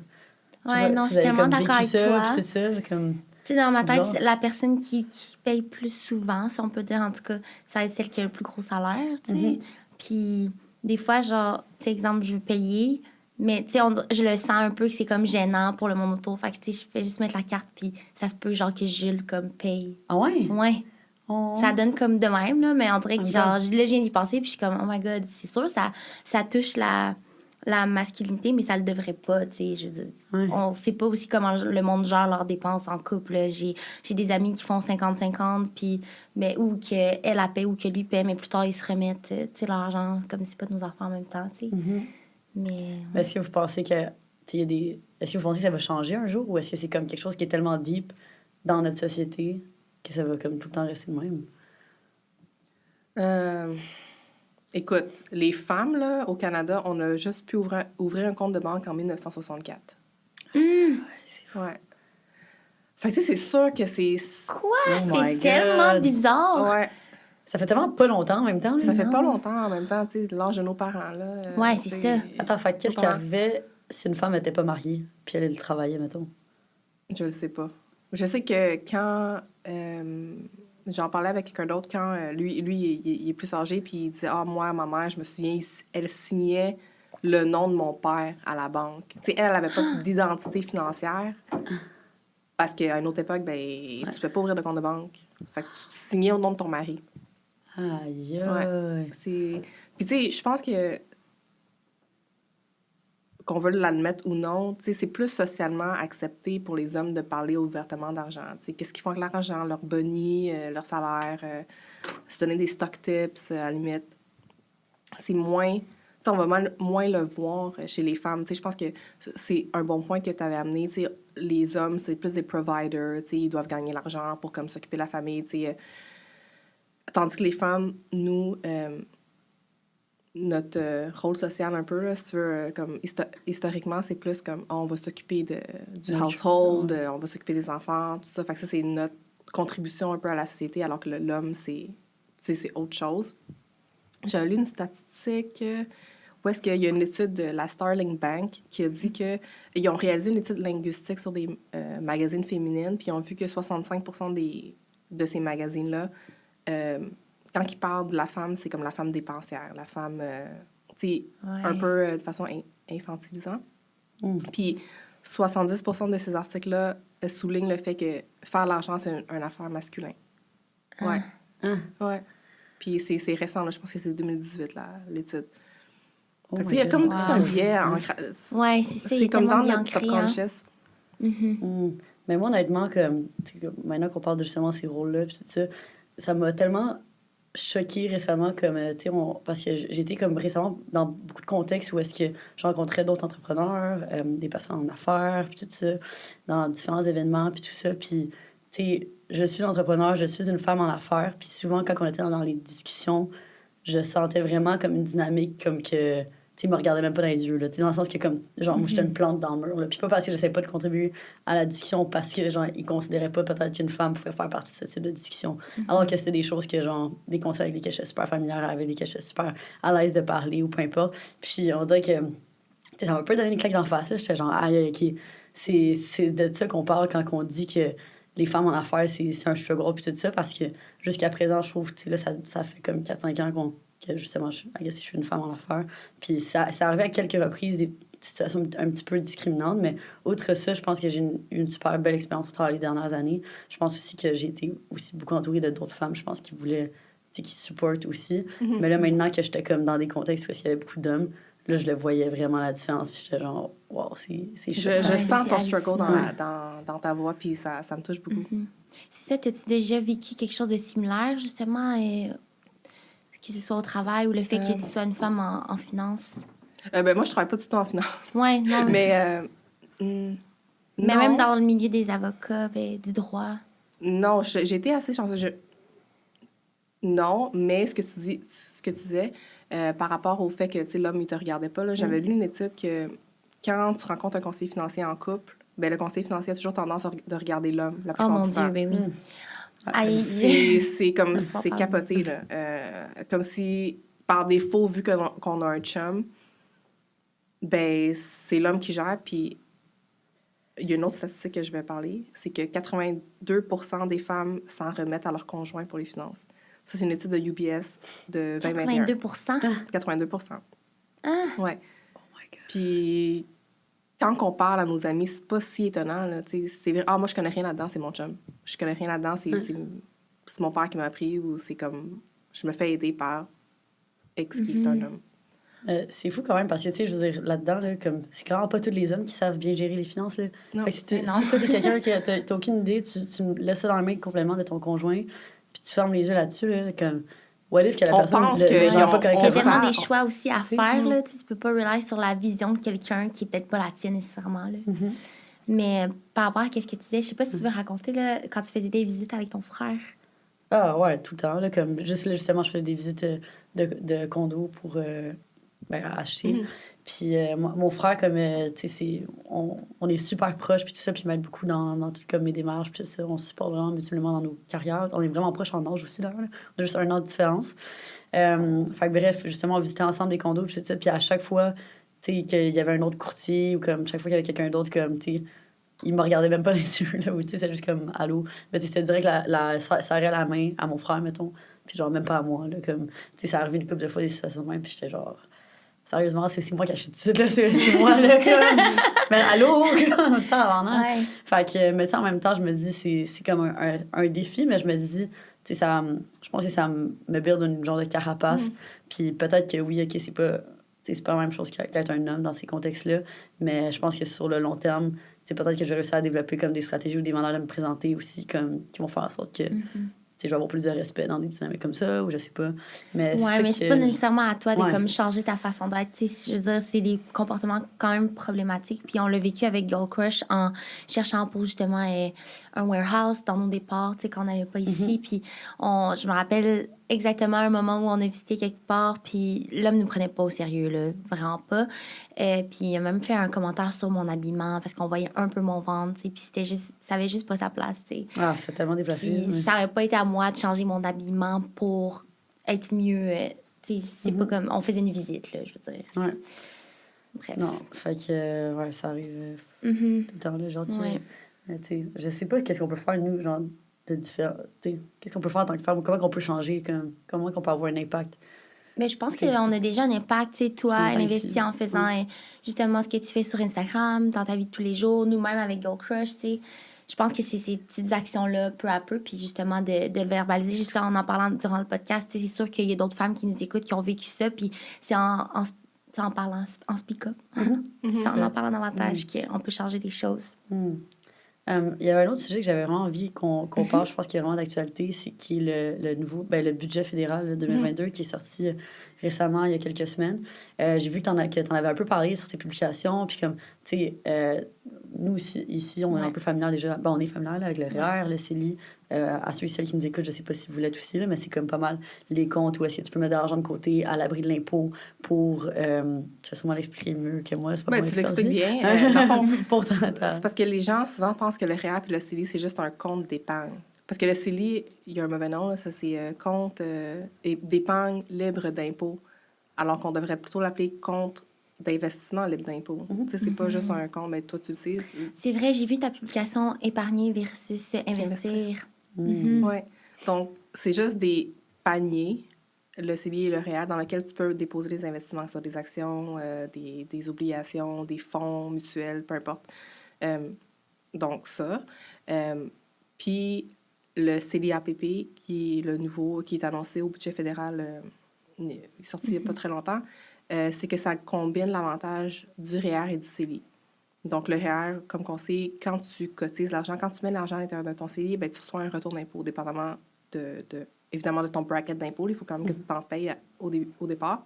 Ouais, non, je si suis vous avez tellement comme d'accord vécu avec ça, puis toi. tout ça, j'ai comme, Tu sais, dans ma c'est tête, bizarre. la personne qui paye plus souvent, si on peut dire, en tout cas, ça va être celle qui a le plus gros salaire, tu sais. Puis, des fois, genre, tu sais, exemple, je veux payer, mais, tu sais, je le sens un peu que c'est comme gênant pour le monde autour. Fait que, tu sais, je fais juste mettre la carte, puis ça se peut, genre, que Jules, comme, paye. Ah ouais? Ouais. Oh. Ça donne comme de même, là, mais on dirait que, En genre, même là, je viens d'y passer, puis je suis comme, oh my God, c'est sûr, ça touche la masculinité, mais ça le devrait pas, tu sais. Je veux dire, Ouais. on sait pas aussi comment le monde gère leurs dépenses en couple. Là. J'ai des amis qui font 50-50, puis, mais ou qu'elle a paie ou que lui paie, mais plus tard, ils se remettent, tu sais, l'argent, comme c'est pas de nos enfants en même temps, tu sais. Mais... Mais est-ce que vous pensez que, tu sais, il y a des... Est-ce que vous pensez que ça va changer un jour ou est-ce que c'est comme quelque chose qui est tellement deep dans notre société que ça va comme tout le temps rester le même? Écoute, les femmes, là, au Canada, on a juste pu ouvrir un compte de banque en 1964. Ouais. Fait que, tu sais, c'est sûr que c'est... Quoi? Oh my C'est tellement God. bizarre! Ouais. Ça fait tellement pas longtemps en même temps. Là. Ça fait pas Non. longtemps, en même temps, tu sais, l'âge de nos parents, là. Ouais, tu c'est sais, ça. Attends, fait qu'est-ce qui Pas arrivait si une femme n'était pas mariée puis elle travaillait, mettons? Je le sais pas. Je sais que quand... j'en parlais avec quelqu'un d'autre quand lui il est plus âgé, puis il disait « Ah, moi, ma mère, je me souviens, elle signait le nom de mon père à la banque. » Tu sais, elle avait pas d'identité financière parce qu'à une autre époque, ben, tu ne pouvais pas ouvrir de compte de banque. Fait que tu signais au nom de ton mari. Aïe, Ouais. aïe. C'est... Puis tu sais, je pense que qu'on veut l'admettre ou non, tu sais, c'est plus socialement accepté pour les hommes de parler ouvertement d'argent. Tu sais, qu'est-ce qu'ils font avec l'argent, leur boni, leur salaire, se donner des stock tips, à la limite. C'est moins... Tu sais, on va moins le voir chez les femmes. Tu sais, je pense que c'est un bon point que tu avais amené. Tu sais, les hommes, c'est plus des providers. Tu sais, ils doivent gagner l'argent pour comme s'occuper de la famille. Tu sais, tandis que les femmes, nous... notre rôle social un peu, là, si tu veux, comme historiquement, c'est plus comme on va s'occuper du household, on va s'occuper des enfants, tout ça. Fait que ça, c'est notre contribution un peu à la société, alors que l'homme, c'est autre chose. J'avais lu une statistique où est-ce qu'il y a une étude de la Starling Bank qui a dit qu'ils ont réalisé une étude linguistique sur des magazines féminines, puis ils ont vu que 65% de ces magazines-là quand ils parlent de la femme, c'est comme la femme dépensière, la femme, tu sais, un peu de façon infantilisante. Puis 70% de ces articles-là soulignent le fait que faire l'argent, c'est une affaire masculin. Ouais. Ouais. Puis c'est récent, là, je pense que c'est 2018, l'étude. Fait que, il y a comme tout un biais. Ouais, c'est ça. C'est comme dans notre subconscious. Mais moi, honnêtement, comme maintenant qu'on parle de justement ces rôles-là, puis tout ça, ça m'a tellement choquée récemment, comme, parce que j'étais comme récemment dans beaucoup de contextes où est-ce que je rencontrais d'autres entrepreneurs, des personnes en affaires, puis tout ça, dans différents événements, puis tout ça. Puis, tu sais, je suis entrepreneur, je suis une femme en affaires, puis souvent, quand on était dans les discussions, je sentais vraiment comme une dynamique, comme que... Tu sais, il me regardait même pas dans les yeux, là. Tu sais, dans le sens que, comme, genre, moi, j'étais une plante dans le mur, là. Puis pas parce que j'essaie pas de contribuer à la discussion, parce que, genre, ils considéraient pas peut-être qu'une femme pouvait faire partie de ce type de discussion. Alors que c'était des choses que, genre, des conseils avec lesquels j'étais super familière, avec lesquels j'étais super à l'aise de parler ou peu importe. Puis on dirait que, tu sais, ça m'a pas donné une claque d'en face, là. J'étais genre, aïe, OK, c'est de ça qu'on parle quand on dit que les femmes en affaires, c'est un struggle, puis tout ça, parce que jusqu'à présent, je trouve, tu sais, là, ça fait comme 4-5 ans que justement, je suis une femme en affaires. Puis ça arrivait à quelques reprises, des situations un petit peu discriminantes, mais outre ça, je pense que j'ai une super belle expérience pour travailler les dernières années. Je pense aussi que j'ai été aussi beaucoup entourée de d'autres femmes, je pense, qui voulaient, tu sais, qui supportent aussi. Mais là, maintenant que j'étais comme dans des contextes où il y avait beaucoup d'hommes, là, je le voyais vraiment la différence. Puis j'étais genre, wow, c'est Je sens ton struggle dans ta voix, puis ça me touche beaucoup. C'est ça, as-tu déjà vécu quelque chose de similaire, justement, que ce soit au travail ou le fait que tu sois une femme en finance? Ben, moi, je travaille pas du tout en finance. Ouais, non. Mais, mais non. même dans le milieu des avocats, du droit. Non, j'ai été assez chanceuse. Non, mais ce que tu disais, par rapport au fait que l'homme, il te regardait pas, là, j'avais lu une étude que quand tu rencontres un conseiller financier en couple, ben, le conseiller financier a toujours tendance de regarder l'homme la Oh plupart mon du temps. Dieu, ben oui. C'est comme, Ça me c'est fait capoté, là. Comme si, par défaut, vu qu'on a un chum, ben, c'est l'homme qui gère, puis il y a une autre statistique que je vais parler, c'est que 82% des femmes s'en remettent à leur conjoint pour les finances. Ça, c'est une étude de UBS de 2021. 82%? 82%. Ah! Ouais. Oh my God. Puis, quand on parle à nos amis, c'est pas si étonnant, là. Tu sais, c'est moi, je connais rien là-dedans, c'est mon chum. Je connais rien là-dedans, c'est mon père qui m'a appris, ou c'est comme, je me fais aider par X qui est un homme. C'est fou quand même parce que, tu sais, je veux dire, là-dedans, là, comme, c'est clairement pas tous les hommes qui savent bien gérer les finances. Là. Non. Fait que si, Non. si toi, t'es quelqu'un qui t'as aucune idée, tu laisses ça dans les mains complètement de ton conjoint, puis tu fermes les yeux là-dessus, là, comme, what if que la On personne pense le que gère on- pas Il y a correctement? tellement faire. des choix aussi à Oui. faire, là. Tu sais, tu peux pas rely sur la vision de quelqu'un qui est peut-être pas la tienne nécessairement, là. Mais par rapport à ce que tu disais, je sais pas si tu veux raconter, là, quand tu faisais des visites avec ton frère. Ah ouais, tout le temps. Là, comme, juste, là, justement, je fais des visites de condos pour acheter. Puis mon frère, comme, tu sais, on est super proches, puis tout ça, puis il m'aide beaucoup dans tout comme mes démarches, puis tout ça. On se supporte vraiment mutuellement dans nos carrières. On est vraiment proches en âge aussi, là. On a juste un an de différence. Fait que bref, justement, on visitait ensemble des condos, puis tout ça. Puis à chaque fois, tu sais, qu'il y avait un autre courtier, ou comme chaque fois qu'il y avait quelqu'un d'autre, comme, tu sais, il me regardait même pas les yeux, là, ou tu sais, c'est juste comme allô. Mais tu sais, c'était direct ça serrait la main à mon frère, mettons, puis genre même pas à moi, là, comme, tu sais, ça arrivait une couple de fois des situations de même, puis j'étais genre, sérieusement, c'est aussi moi qui achète ici, là, c'est moi, là, comme, mais allô, comme, temps avant, hein. Ouais. Fait que, mais tu sais, en même temps, je me dis, c'est comme un défi, mais je me dis, tu sais, je pense que ça me build une genre de carapace, puis peut-être que oui, OK, c'est pas la même chose qu'être un homme dans ces contextes-là, mais je pense que sur le long terme, c'est peut-être que je vais réussir à développer comme des stratégies ou des manières de me présenter aussi comme qui vont faire en sorte que je vais avoir plus de respect dans des dynamiques comme ça ou je sais pas. Mais Ouais, mais c'est pas nécessairement à toi de Ouais. comme changer ta façon d'être. Tu sais, je veux dire, c'est des comportements quand même problématiques. Puis on l'a vécu avec Girl Crush en cherchant pour justement un warehouse dans nos départs, tu sais, qu'on n'avait pas ici. Puis je me rappelle exactement un moment où on a visité quelque part, puis l'homme ne nous prenait pas au sérieux, là, vraiment pas. Puis il a même fait un commentaire sur mon habillement parce qu'on voyait un peu mon ventre, tu sais, puis ça avait juste pas sa place, tu sais. Ah, c'est tellement déplacé. Puis ça aurait pas été à moi de changer mon habillement pour être mieux. Tu sais, c'est pas comme. On faisait une visite, là, je veux dire. Ouais. Bref. Non, fait que ouais, ça arrive Mhm. tout le temps là, genre que, Ouais. tu sais, je sais pas qu'est-ce qu'on peut faire nous genre de différent, tu sais, qu'est-ce qu'on peut faire en tant que femme ou comment qu'on peut changer comment qu'on peut avoir un impact. Mais je pense Ok, c'est qu'on tout. a déjà un impact. Tu sais, toi, C'est elle ici. investit en faisant justement ce que tu fais sur Instagram, dans ta vie de tous les jours, nous-mêmes avec Girl Crush, tu sais. Je pense que c'est ces petites actions-là, peu à peu, puis justement de le verbaliser. Juste là, en parlant durant le podcast, tu sais, c'est sûr qu'il y a d'autres femmes qui nous écoutent, qui ont vécu ça, puis c'est en parlant, en speak-up. C'est en parlant davantage qu'on peut changer les choses. Il y avait un autre sujet que j'avais vraiment envie qu'on parle, je pense qu'il est vraiment d'actualité, c'est qui est le nouveau, le budget fédéral là, 2022 qui est sorti récemment, il y a quelques semaines. J'ai vu que t'en avais un peu parlé sur tes publications, puis comme, tu sais, nous ici, on est un peu familial déjà. On est familial avec le REER, le CELI. À ceux et celles qui nous écoutent, je sais pas si vous l'êtes aussi, là, mais c'est comme pas mal les comptes où est-ce que tu peux mettre de l'argent de côté à l'abri de l'impôt pour... tu vas sûrement l'expliquer mieux que moi, c'est pas Ben, mon tu l'expliques expertise. bien. Dans le fond, Pourtant, c'est parce que les gens souvent pensent que le REER et le CELI, c'est juste un compte d'épargne. Parce que le CELI, il y a un mauvais nom, là, ça c'est compte d'épargne libre d'impôt, alors qu'on devrait plutôt l'appeler compte d'investissement libre d'impôt. Tu sais, c'est pas juste un compte, mais toi, tu le sais. C'est vrai, j'ai vu ta publication épargner versus investir. Oui. Donc, c'est juste des paniers, le CELI et le REER, dans lesquels tu peux déposer des investissements, soit des actions, des obligations, des fonds mutuels, peu importe. Donc, ça. Puis, le CELI-APP, qui est le nouveau, qui est annoncé au budget fédéral, il est sorti il n'y a pas très longtemps, c'est que ça combine l'avantage du REER et du CELI. Donc, le REER, comme on sait, quand tu cotises l'argent, quand tu mets l'argent à l'intérieur de ton CELI, ben, tu reçois un retour d'impôt, dépendamment évidemment de ton bracket d'impôt. Il faut quand même que tu t'en payes au départ.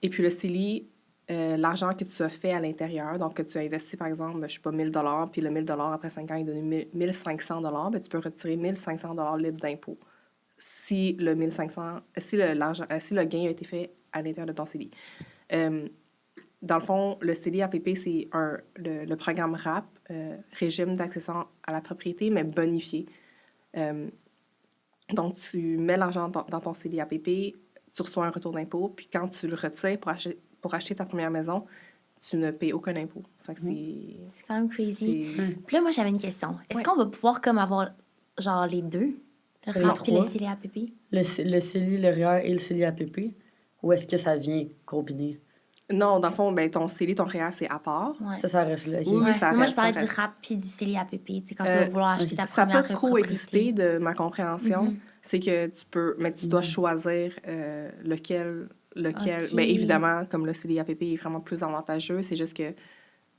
Et puis, le CELI, l'argent que tu as fait à l'intérieur, donc que tu as investi, par exemple, je ne sais pas, 1 000 puis le 1 000 après 5 ans, il donne 1 500 ben, tu peux retirer 1 500 libre d'impôt si le 1 500, si le gain a été fait à l'intérieur de ton CELI. dans le fond, le CELI-APP, c'est le programme RAP, Régime d'accession à la propriété, mais bonifié. Donc, tu mets l'argent dans ton CELI-APP, tu reçois un retour d'impôt, puis quand tu le retires pour acheter ta première maison, tu ne payes aucun impôt. Fait que C'est quand même crazy. c'est- Puis là, moi, j'avais une question. Est-ce Ouais. qu'on va pouvoir comme avoir, genre, les deux? Le Les RAP et le trois. CELI-APP? Le CELI, le REER et le CELI-APP? Ou est-ce que ça vient combiné? Non, dans le fond, ben, ton CELI, ton REER, c'est à part. Ouais. Ça reste là. ok. Oui, Ouais. ça Mais moi, reste, je parlais ça du reste. RAP puis du CELI-APP. Tu sais, quand tu vas vouloir acheter ta Ça première peut propriété. coexister de ma compréhension. Mhm. C'est que tu peux, mais tu dois choisir lequel. Ok. Ben, évidemment, comme le CELI-APP est vraiment plus avantageux, c'est juste que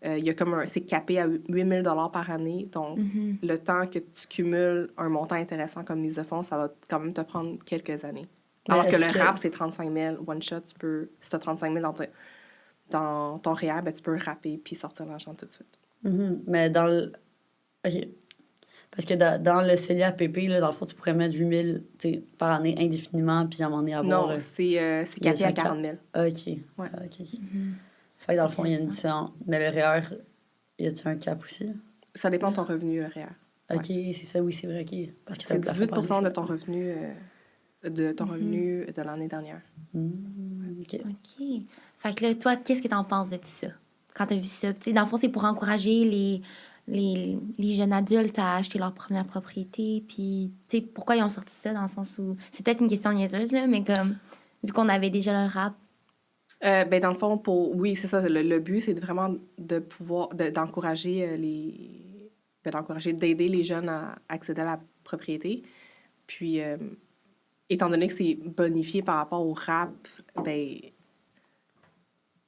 il y a comme c'est capé à 8 000 $ par année. Donc, Mhm. le temps que tu cumules un montant intéressant comme mise de fonds, ça va quand même te prendre quelques années. Mais Alors que est-ce le que- RAP, c'est 35 000 one shot. Si tu as 35 000 dans ton REER, ben, tu peux rapper puis sortir l'argent tout de suite. Mais dans le. OK. Parce que dans le CELI-APP, là, dans le fond, tu pourrais mettre 8 000 tu sais, par année indéfiniment, puis à un moment donné avoir. Non, c'est capé à 40 000. OK. Ouais. Ah, OK. Fait que dans le fond, il y a une Intéressant. différence. Mais le REER, y a-tu un cap aussi? Ça dépend de ton revenu, le REER. OK, c'est ça, oui, c'est vrai. OK. Parce que t'as C'est le plafond 18 par de dessus. ton revenu de l'année dernière. OK. OK. Fait que là, toi, qu'est-ce que t'en penses de tout ça? Quand t'as vu ça? Tu sais, dans le fond, c'est pour encourager les jeunes adultes à acheter leur première propriété. Puis, tu sais, pourquoi ils ont sorti ça? Dans le sens où... C'est peut-être une question niaiseuse, là, mais comme... Vu qu'on avait déjà le RAP. Ben, dans le fond, oui, c'est ça. Le but, c'est vraiment de pouvoir d'encourager d'aider les jeunes à accéder à la propriété. Puis, étant donné que c'est bonifié par rapport au RAP, ben,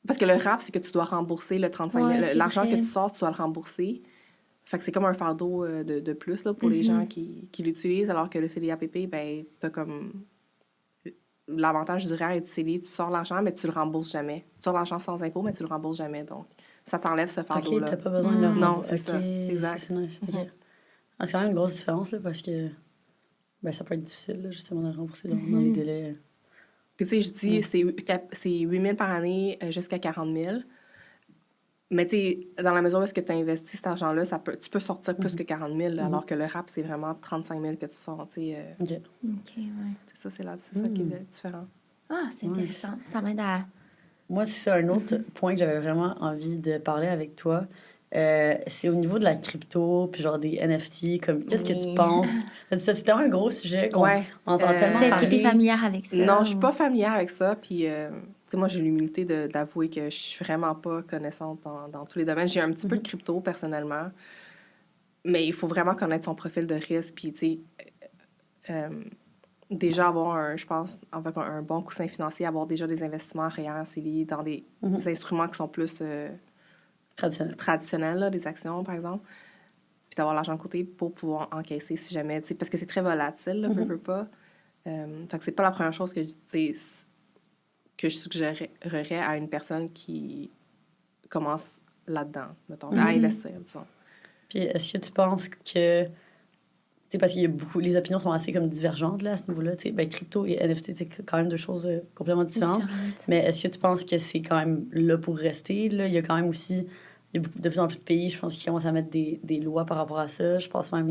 parce que le RAP, c'est que tu dois rembourser le 35 000. Ouais, c'est L'argent vrai. que tu sors, tu dois le rembourser. Fait que c'est comme un fardeau de plus là, pour les gens qui l'utilisent, alors que le CELI-APP, ben, t'as comme l'avantage du REER et du CELI, tu sors l'argent, mais tu le rembourses jamais. Tu sors l'argent sans impôt, mais tu le rembourses jamais. Donc, ça t'enlève ce OK, fardeau-là. t'as pas besoin de le Non, rembourser. c'est OK, ça. Exact. c'est nice. OK. Ah, c'est quand même une grosse différence, là, parce que ben, ça peut être difficile, là, justement, de le rembourser dans les délais. Puis, tu sais, je dis, c'est 8 000 par année jusqu'à 40 000. Mais, tu sais, dans la mesure où est-ce que tu as investi cet argent-là, tu peux sortir plus que 40 000, là, alors que le RAP, c'est vraiment 35 000 que tu sors. Tu sais, OK. OK, ouais. c'est ça qui est différent. Ah, c'est intéressant. Ça m'aide à... Moi, c'est un autre point que j'avais vraiment envie de parler avec toi. C'est au niveau de la crypto, puis genre des NFT. Comme, qu'est-ce que tu Oui. penses? Ça, c'est tellement un gros sujet qu'on Ouais. on entend tellement Est-ce que parler. t'es familière avec ça? Non, je suis pas familière avec ça. Puis, tu sais, moi, j'ai l'humilité d'avouer que je suis vraiment pas connaissante dans tous les domaines. J'ai un petit peu de crypto, personnellement. Mais il faut vraiment connaître son profil de risque. Puis, tu sais, déjà avoir, je pense, avec un bon coussin financier, avoir déjà des investissements REER, CELI, dans des instruments qui sont plus traditionnels, là, des actions, par exemple. Puis d'avoir l'argent de côté pour pouvoir encaisser si jamais, tu sais, parce que c'est très volatile, là, veux pas. Fait que c'est pas la première chose que je suggérerais à une personne qui commence là-dedans, mettons, à investir, disons. Puis est-ce que tu penses que... Tu sais, parce qu'il y a beaucoup... Les opinions sont assez comme divergentes, là, à ce niveau-là. Tu sais, ben, crypto et NFT, c'est quand même deux choses complètement différentes. Mais est-ce que tu penses que c'est quand même là pour rester? Là? Il y a quand même aussi... Il y a de plus en plus de pays, je pense, qui commencent à mettre des lois par rapport à ça. Je pense même,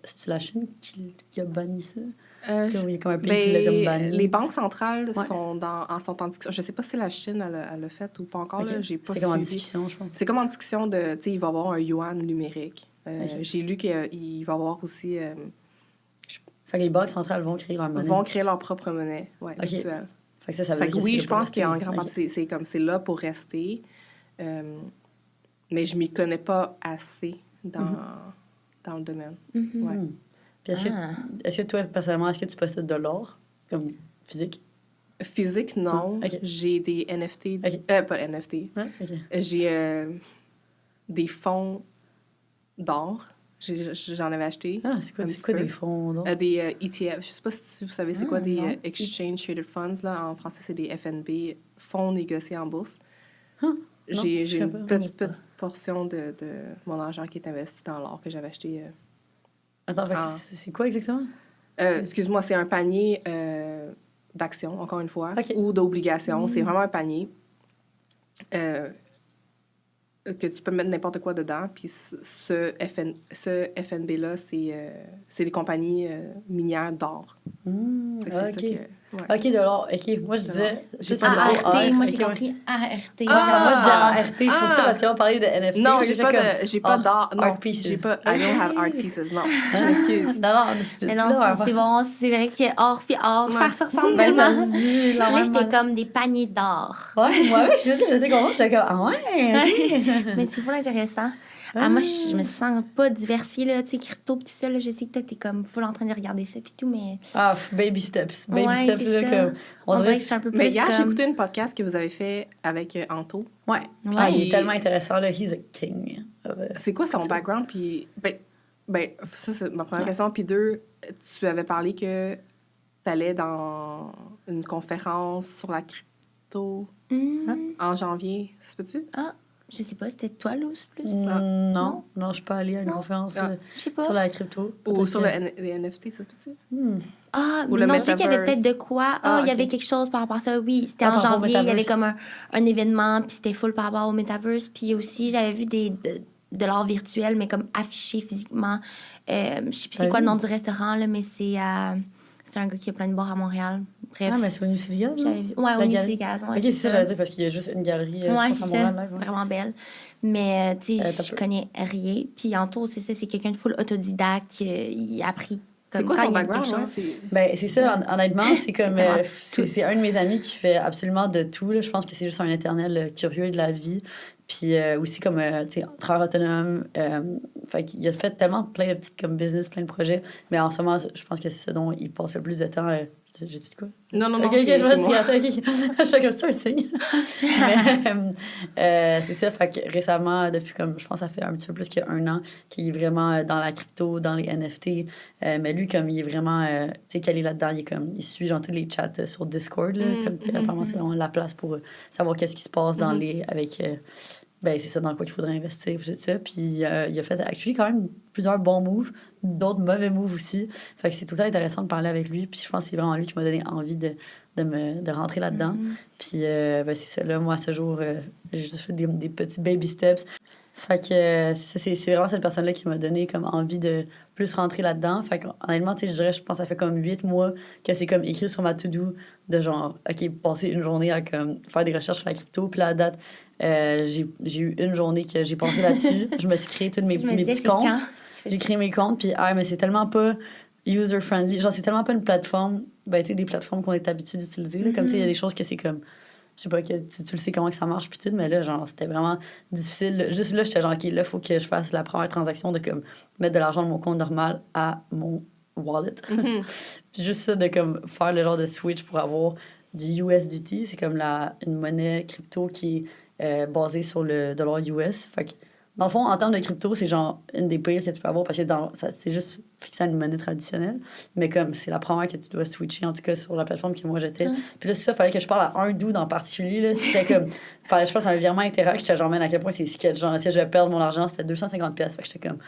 c'est-tu la Chine qui a banni ça? Parce qu'il y a comme un pays qui l'a comme banni. Les banques centrales Ouais. sont en discussion. Je sais pas si la Chine elle l'a fait ou pas encore. Ok. Là, j'ai pas C'est comme en suivi. discussion, je pense. C'est comme en discussion de, tu sais, il va y avoir un yuan numérique. Ok. J'ai lu qu'il va y avoir aussi, Fait que les banques centrales vont créer leur monnaie. vont créer leur propre monnaie, ouais, Ok. virtuelle. Fait que ça veut Fait dire que que oui, c'est je là pour pense qu'en rester. grande Ok. partie, c'est là pour rester. Mais je m'y connais pas assez dans le domaine. Ouais. Puis est-ce que toi, personnellement, est-ce que tu possèdes de l'or comme physique? Physique, non. Ok. J'ai des NFT. Ok. Pas NFT. Ouais, ok. J'ai des fonds d'or. J'en avais acheté. Ah, c'est quoi, un c'est petit quoi peu. des fonds d'or? Des ETF. Je sais pas si vous savez c'est quoi des non. Exchange Traded Funds. Là. En français, c'est des FNB, fonds négociés en bourse. Non, J'ai je une connais pas. petite portion de mon argent qui est investi dans l'or que j'avais acheté. Attends, fait que Ah. c'est quoi exactement? Excuse-moi, c'est un panier d'actions, encore une fois, Ok. ou d'obligations. C'est vraiment un panier. que tu peux mettre n'importe quoi dedans. Puis ce FNB-là, c'est les compagnies minières d'or. Fait que c'est ça que... Ouais. OK, de l'or. OK, moi, je disais... J'ai juste pas le mot ART, moi, j'ai OK, ouais. compris ART. Moi, je disais Ah! ART, c'est pour ça, parce qu'on parlait de NFT. Non, j'étais j'ai pas d'art. Non, art pieces. j'ai pas... I don't have art pieces, non. Excuse. Non, Mais non, c'est bon, c'est vrai que or puis or, ça se ressemble Ben, ça vraiment. se dit la Là, même j'étais manière. comme des paniers d'or. Ouais, moi, oui, je sais comment. J'étais comme, ah ouais. Mais c'est full intéressant. Ah, moi, je me sens pas diversifiée, là, tu sais, crypto, pis tout ça, là, je sais que toi, t'es comme full en train de regarder ça, pis tout, mais... Ah, baby steps. Baby Ouais, steps, c'est là, ça. comme... On dirait que je suis un peu plus Mais hier, j'ai comme... écouté un podcast que vous avez fait avec Anto. Ouais. Ouais. Ah, il est tellement intéressant, là. He's a king. C'est quoi son background? Puis, ben, ça, c'est ma première question. Puis deux, tu avais parlé que tu allais dans une conférence sur la crypto en janvier. Ça se peut-tu? Ah, je sais pas, c'était toi, Luz, plus? Non, je suis pas allée à une Non. conférence Je sais pas. sur la crypto. Ou Peut-être sur que- les NFT, ça se peut-tu? Ah, Ou mais le non, je sais qu'il y avait metaverse. peut-être de quoi. Ah, Il y ok. avait quelque chose par rapport à ça. Oui, c'était Ah, en par rapport au janvier. Il y avait metaverse. comme un événement, puis c'était full par rapport au metaverse. Puis aussi, j'avais vu de l'art virtuel, mais comme affiché physiquement. Je sais plus c'est quoi le nom du restaurant, là, mais c'est un gars qui a plein de bars à Montréal. Bref. Ah, mais c'est au New City Gaz, non? J'avais vu. Ouais, au La New galerie. City Gaz. Ouais, Ok, c'est ça, j'allais dire, parce qu'il y a juste une galerie, je Ouais, pense, c'est à ça. Montréal, live, ouais. Vraiment belle. Mais, tu t'as sais, je peu. connais rien. Puis, Anto, c'est ça, c'est quelqu'un de full autodidacte. Il a appris. C'est comme quoi quand son il aime background? quelque Hein? chose. Ben, c'est ça, honnêtement, c'est comme. Tellement c'est un de mes amis qui fait absolument de tout, là. Je pense que c'est juste un éternel curieux de la vie. Puis aussi, comme, tu sais, travailleur autonome. Fait qu'il a fait tellement plein de petites comme business, plein de projets. Mais en ce moment, je pense que c'est ce dont il passe le plus de temps. J'ai dit quoi? Non, Ok, c'est je vois, tu moi. attends, ok. Je fais comme ça, un signe. Mais c'est ça, fait que récemment, depuis comme, je pense que ça fait un petit peu plus qu'un an, qu'il est vraiment dans la crypto, dans les NFT. Mais lui, comme, il est vraiment, tu sais, calé là-dedans, il suit genre tous les chats sur Discord, là, comme, tu sais, apparemment, c'est vraiment la place pour savoir qu'est-ce qui se passe dans avec... ben, c'est ça dans quoi qu'il faudrait investir, puis tout ça. Puis il a fait actually quand même plusieurs bons moves, d'autres mauvais moves aussi. Fait que c'est tout le temps intéressant de parler avec lui. Puis je pense que c'est vraiment lui qui m'a donné envie de rentrer là-dedans. Puis ben, c'est ça, là, moi, à ce jour, j'ai juste fait des petits baby steps. Fait que c'est vraiment cette personne-là qui m'a donné comme envie de plus rentrer là-dedans. Fait que honnêtement, tu sais, je pense que ça fait comme 8 mois que c'est comme écrit sur ma to-do de genre, OK, passer une journée à comme faire des recherches sur la crypto. Puis là, à date, j'ai eu une journée que j'ai passé là-dessus. Je me suis créé tous mes petits comptes. J'ai créé mes comptes. Puis, mais c'est tellement pas user-friendly. Genre, c'est tellement pas une plateforme. Ben, tu sais, des plateformes qu'on est habitué d'utiliser. Là, comme, tu sais, il y a des choses que c'est comme... Je sais pas, que tu le sais comment que ça marche, puis tout, mais là, genre, c'était vraiment difficile. Juste là, j'étais genre, OK, là, il faut que je fasse la première transaction de, comme, mettre de l'argent de mon compte normal à mon wallet. Puis juste ça, de, comme, faire le genre de switch pour avoir du USDT. C'est comme une monnaie crypto qui est basée sur le dollar US. Fait que, dans le fond, en termes de crypto, c'est genre une des pires que tu peux avoir parce que c'est juste fixé à une monnaie traditionnelle. Mais comme c'est la première que tu dois switcher, en tout cas sur la plateforme que moi j'étais. Puis là, c'est ça, fallait que je parle à un dude en particulier. Là, c'était comme, fallait que je fasse un virement interact. J'étais genre, man, à quel point c'est sketch. Genre, si je vais perdre mon argent, c'était 250$. Fait que j'étais comme,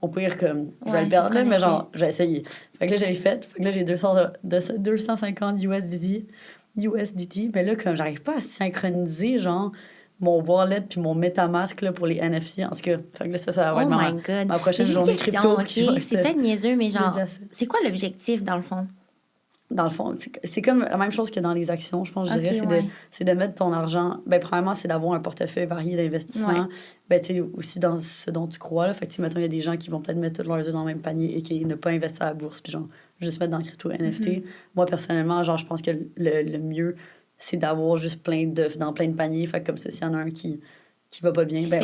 au pire, comme, je vais le perdre, là, mais genre, je vais essayer. Fait que là, j'ai fait. Fait que là, j'ai 250 USDT. Mais là, comme, j'arrive pas à synchroniser, genre, mon wallet puis mon MetaMask là, pour les NFT. En tout cas, fait que là, ça va être ma prochaine journée crypto. Okay? C'est peut-être niaiseux, mais genre, c'est quoi l'objectif dans le fond? Dans le fond, c'est comme la même chose que dans les actions, je pense, je dirais. C'est de mettre ton argent... Ben, premièrement, c'est d'avoir un portefeuille varié d'investissement. Ben, tu sais, aussi dans ce dont tu crois, là. Fait que, mettons, il y a des gens qui vont peut-être mettre tous leurs œufs dans le même panier et qui ne pas investir à la bourse, puis genre, juste mettre dans le crypto NFT. Moi, personnellement, genre, je pense que le mieux, c'est d'avoir juste plein d'œufs dans plein de paniers. Fait que comme ça, s'il y en a un qui va pas bien, ben,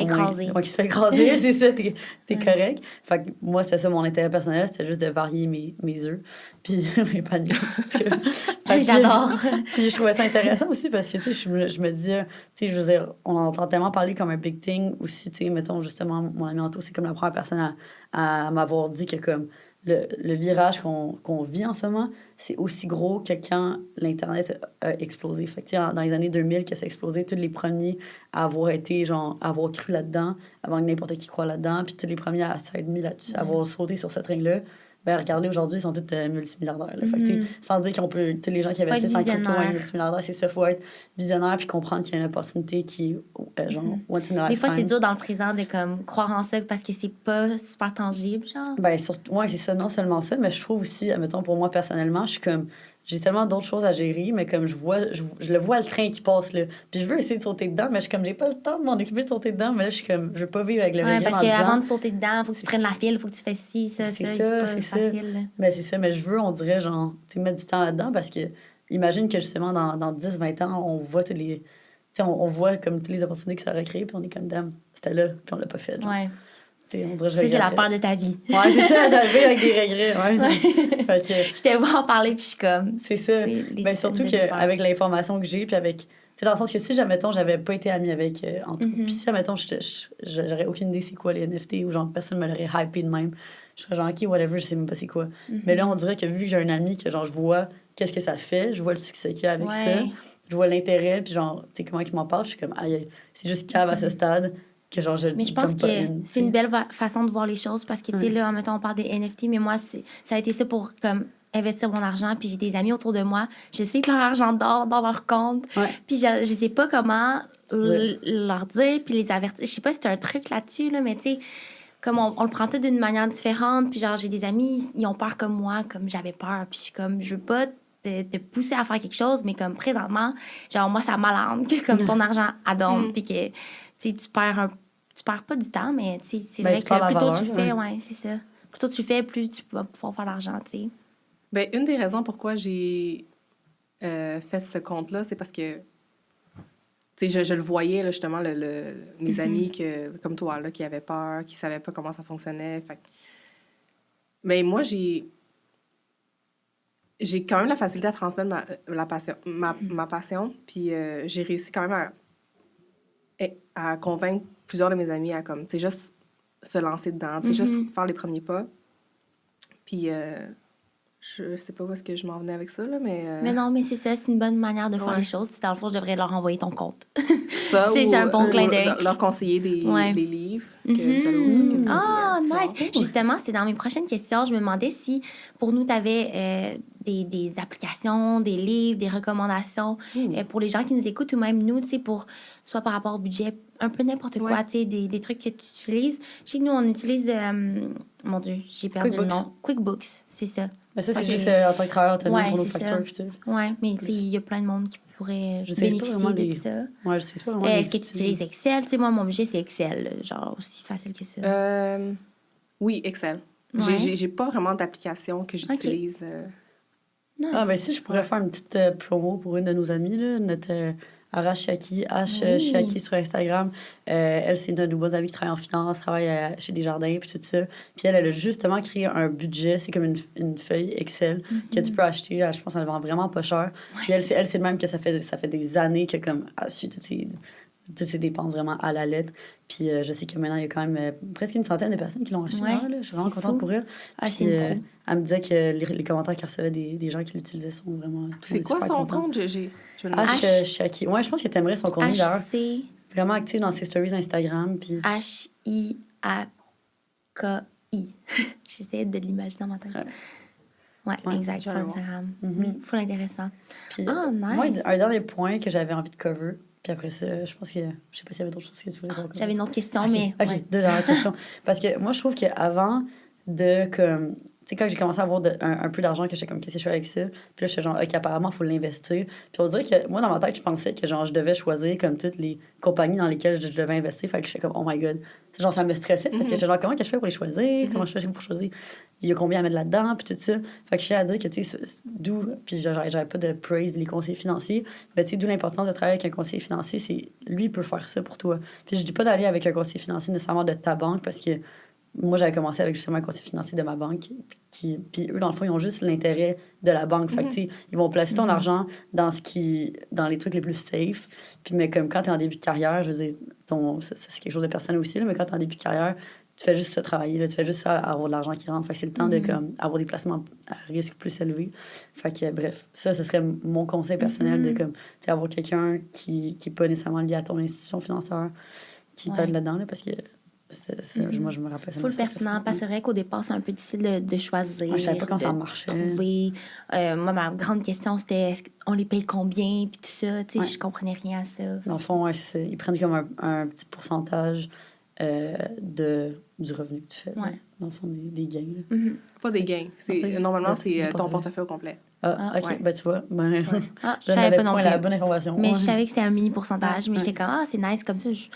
qui se fait écraser, c'est ça, t'es correct. Fait que moi, c'était ça mon intérêt personnel, c'était juste de varier mes œufs, puis mes paniers. J'adore. Puis je trouvais ça intéressant aussi parce que, tu sais, je me dis, tu sais, je veux dire, on entend tellement parler comme un big thing aussi, tu sais, mettons, justement, mon ami Anto, c'est comme la première personne à m'avoir dit que, comme, le virage qu'on vit en ce moment, c'est aussi gros que quand l'Internet a explosé. Fait que, dans les années 2000, que ça a explosé, tous les premiers à avoir été, genre, à avoir cru là-dedans, avant que n'importe qui croit là-dedans, puis tous les premiers à s'être mis là-dessus, à avoir sauté sur ce train-là, ben regardez, aujourd'hui, ils sont tous multimilliardaires. Là. Fait que, sans dire qu'on peut... Tous les gens qui investissent en crypto vont être multimilliardaires, c'est ça. Il faut être visionnaire puis comprendre qu'il y a une opportunité qui est genre once in a lifetime. Des fois, c'est dur dans le présent de comme, croire en ça parce que c'est pas super tangible, genre. Ben, surtout, ouais, c'est ça. Non seulement ça, mais je trouve aussi, mettons, pour moi, personnellement, je suis comme... J'ai tellement d'autres choses à gérer, mais comme je le vois le train qui passe, là. Puis je veux essayer de sauter dedans, mais je suis comme, j'ai pas le temps de m'en occuper de sauter dedans. Mais là, je suis comme, je veux pas vivre avec le regret parce en disant... qu'avant de sauter dedans, il faut que tu prennes la file, il faut que tu fasses ci, ça, c'est pas facile. Là. Ben, c'est ça, mais je veux, on dirait, genre, tu sais, mettre du temps là-dedans parce que, imagine que justement, dans 10, 20 ans, on voit tous les... Tu sais, on voit comme toutes les opportunités que ça aurait créé, puis on est comme, dame, c'était là, puis on l'a pas fait. Genre. Ouais. On dirait, c'est la peur de ta vie. Ouais, c'est ça, d'arriver avec des regrets. Ouais. Fait que, je te vois en parler, puis je suis comme... C'est ça. Ben, surtout qu'avec l'information que j'ai, puis avec... Tu sais, dans le sens que si, admettons, j'avais pas été amie avec Antoine, puis si, admettons, j'aurais aucune idée c'est quoi les NFT, ou genre, personne me l'aurait hypé de même, je serais genre, OK, whatever, je sais même pas c'est quoi. Mais là, on dirait que vu que j'ai un ami, que genre, je vois qu'est-ce que ça fait, je vois le succès qu'il y a avec ça, je vois l'intérêt, puis genre, tu sais, comment il m'en parle, je suis comme, aïe, c'est juste cave à ce stade. Que genre, mais je pense que c'est une belle façon de voir les choses parce que, tu sais, là, en mettant, on parle des NFT, mais moi, ça a été ça pour, comme, investir mon argent. Puis j'ai des amis autour de moi. Je sais que leur argent dort dans leur compte. Puis je sais pas comment leur dire puis les avertir. Je sais pas si c'est un truc là-dessus, là, mais tu sais, comme on le prend tout d'une manière différente. Puis genre, j'ai des amis, ils ont peur comme moi, comme j'avais peur. Puis je suis comme, je veux pas te pousser à faire quelque chose, mais comme présentement, genre, moi, ça m'alarme que comme ton argent adonne, puis que, tu perds pas du temps, mais c'est vrai que plus tôt tu le fais, c'est ça. Plus tôt tu le fais, plus tu vas pouvoir faire l'argent, tu sais. Ben, une des raisons pourquoi j'ai fait ce compte-là, c'est parce que, tu sais, je le voyais, là, justement, mes amis comme toi, là, qui avaient peur, qui savaient pas comment ça fonctionnait. Fait mais moi, j'ai quand même la facilité à transmettre ma passion, puis j'ai réussi quand même à convaincre plusieurs de mes amis à comme, tu sais, juste se lancer dedans, tu sais, juste faire les premiers pas. Puis je sais pas où est-ce que je m'en venais avec ça, là, mais... Mais non, mais c'est ça, c'est une bonne manière de faire les choses. Dans le fond, je devrais leur envoyer ton compte. Ça, c'est un bon clin d'œil. Leur conseiller des livres que vous allez... Ah, nice! Justement, c'était dans mes prochaines questions. Je me demandais si, pour nous, tu avais des applications, des livres, des recommandations pour les gens qui nous écoutent ou même nous, tu sais, pour soit par rapport au budget, un peu n'importe quoi, tu sais, des trucs que tu utilises. Je sais que nous, on utilise... mon Dieu, j'ai perdu le nom. QuickBooks, c'est ça. Mais ça, c'est juste en tant que travailleur autonome pour nos factures. Oui, mais tu sais, il y a plein de monde qui pourrait bénéficier de ça. Ouais, je sais pas vraiment. Est-ce que tu utilises Excel? Tu sais, moi, mon budget, c'est Excel. Genre, aussi facile que ça. Oui, Excel. J'ai pas vraiment d'application que j'utilise. Nice. Ah, ben si je pourrais faire une petite promo pour une de nos amies, là, notre Arash Shaki, Shaki sur Instagram. Elle, c'est une de nos bonnes amies qui travaille en finance, travaille chez Desjardins, puis tout ça. Puis elle a justement créé un budget, c'est comme une feuille Excel que tu peux acheter. Je pense qu'elle vend vraiment pas cher. Puis elle, c'est le même que ça fait des années que comme elle suit toutes ses dépenses vraiment à la lettre. Puis je sais que maintenant, il y a quand même presque une centaine de personnes qui l'ont acheté. Là. Je suis vraiment contente pour elle. Ah, puis, elle me disait que les commentaires qu'elle recevait des gens qui l'utilisaient sont vraiment... C'est quoi son compte? Shaki. Ouais, je pense que tu aimerais son contenu d'ailleurs. Vraiment active dans ses stories Instagram. Puis... H-I-A-K-I. J'essaie de l'imaginer dans ma tête. Ouais, exact, sur Instagram. Full intéressant. Puis, nice. Moi, un dernier point que j'avais envie de cover... Puis après ça, je pense que... Je sais pas s'il y avait d'autres choses que tu voulais voir. J'avais une autre question, mais... OK, deux dernières questions. Parce que moi, je trouve qu'avant de... comme tu sais, quand j'ai commencé à avoir un peu d'argent, que j'étais comme, qu'est-ce que je fais avec ça? Puis là, je suis genre, OK, apparemment, il faut l'investir. Puis on dirait que moi, dans ma tête, je pensais que genre, je devais choisir comme toutes les compagnies dans lesquelles je devais investir. Fait que j'étais comme, oh my God. Genre, ça me stressait parce que j'étais genre, comment que je fais pour les choisir? Comment je fais pour choisir? Il y a combien à mettre là-dedans? Puis tout ça. Fait que je tiens à dire que, tu sais, d'où, puis j'avais pas de praise les conseillers financiers, mais tu sais, d'où l'importance de travailler avec un conseiller financier, c'est lui, il peut faire ça pour toi. Puis je dis pas d'aller avec un conseiller financier nécessairement de ta banque parce que moi, j'avais commencé avec justement un conseiller financier de ma banque. Puis eux, dans le fond, ils ont juste l'intérêt de la banque. Fait que, tu sais, ils vont placer ton argent dans les trucs les plus safe. Puis, mais comme quand tu es en début de carrière, je veux dire, c'est quelque chose de personnel aussi, là, mais quand tu es en début de carrière, tu fais juste ça travailler, là, tu fais juste ça avoir de l'argent qui rentre. Fait que c'est le temps de comme, avoir des placements à risque plus élevés. Fait que, bref, ça serait mon conseil personnel de comme, tu sais, avoir quelqu'un qui n'est pas nécessairement lié à ton institution financière qui t'aide là-dedans, là, parce que Moi, je me rappelle. Full pertinent, parce que c'est vrai qu'au départ, c'est un peu difficile de choisir. Je savais pas comment ça de marchait. Trouver. Moi, ma grande question, c'était est-ce qu'on les paye combien, puis tout ça. Tu sais, Ouais. je comprenais rien à ça. Dans le fond, ils prennent comme un petit pourcentage du revenu que tu fais. Ouais. Dans le fond, des gains. Pas des gains. Normalement, c'est ton portefeuille au complet. Ah, OK. Ouais. Ben, tu vois. Ah, Je je savais n'avais pas non pas plus. la bonne information. Mais Ouais. je savais que c'était un mini pourcentage, mais Ouais. j'étais comme, c'est nice, comme ça, je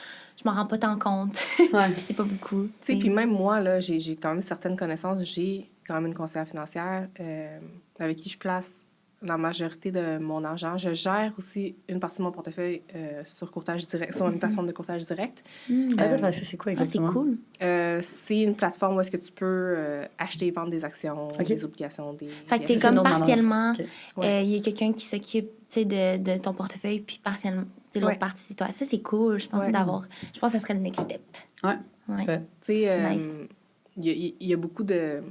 m'en rends pas tant compte. Ouais. Puis c'est pas beaucoup. Tu sais, puis même moi, là, j'ai quand même certaines connaissances. J'ai quand même une conseillère financière avec qui je place la majorité de mon argent. Je gère aussi une partie de mon portefeuille sur courtage direct, sur une plateforme de courtage direct. Attends, c'est quoi Ah, c'est exactement? cool. C'est une plateforme où est-ce que tu peux acheter et vendre des actions, des obligations, des... Fait que t'es C'est une comme autre manière. partiellement, OK. Ouais. il y a quelqu'un qui s'occupe, tu sais, de ton portefeuille, puis partiellement, tu sais, l'autre Ouais. partie, c'est toi. Ça, c'est cool, je pense, Ouais. Je pense que ça serait le next step. Ouais. Ouais. Ouais. Tu sais, C'est nice. il y a beaucoup de...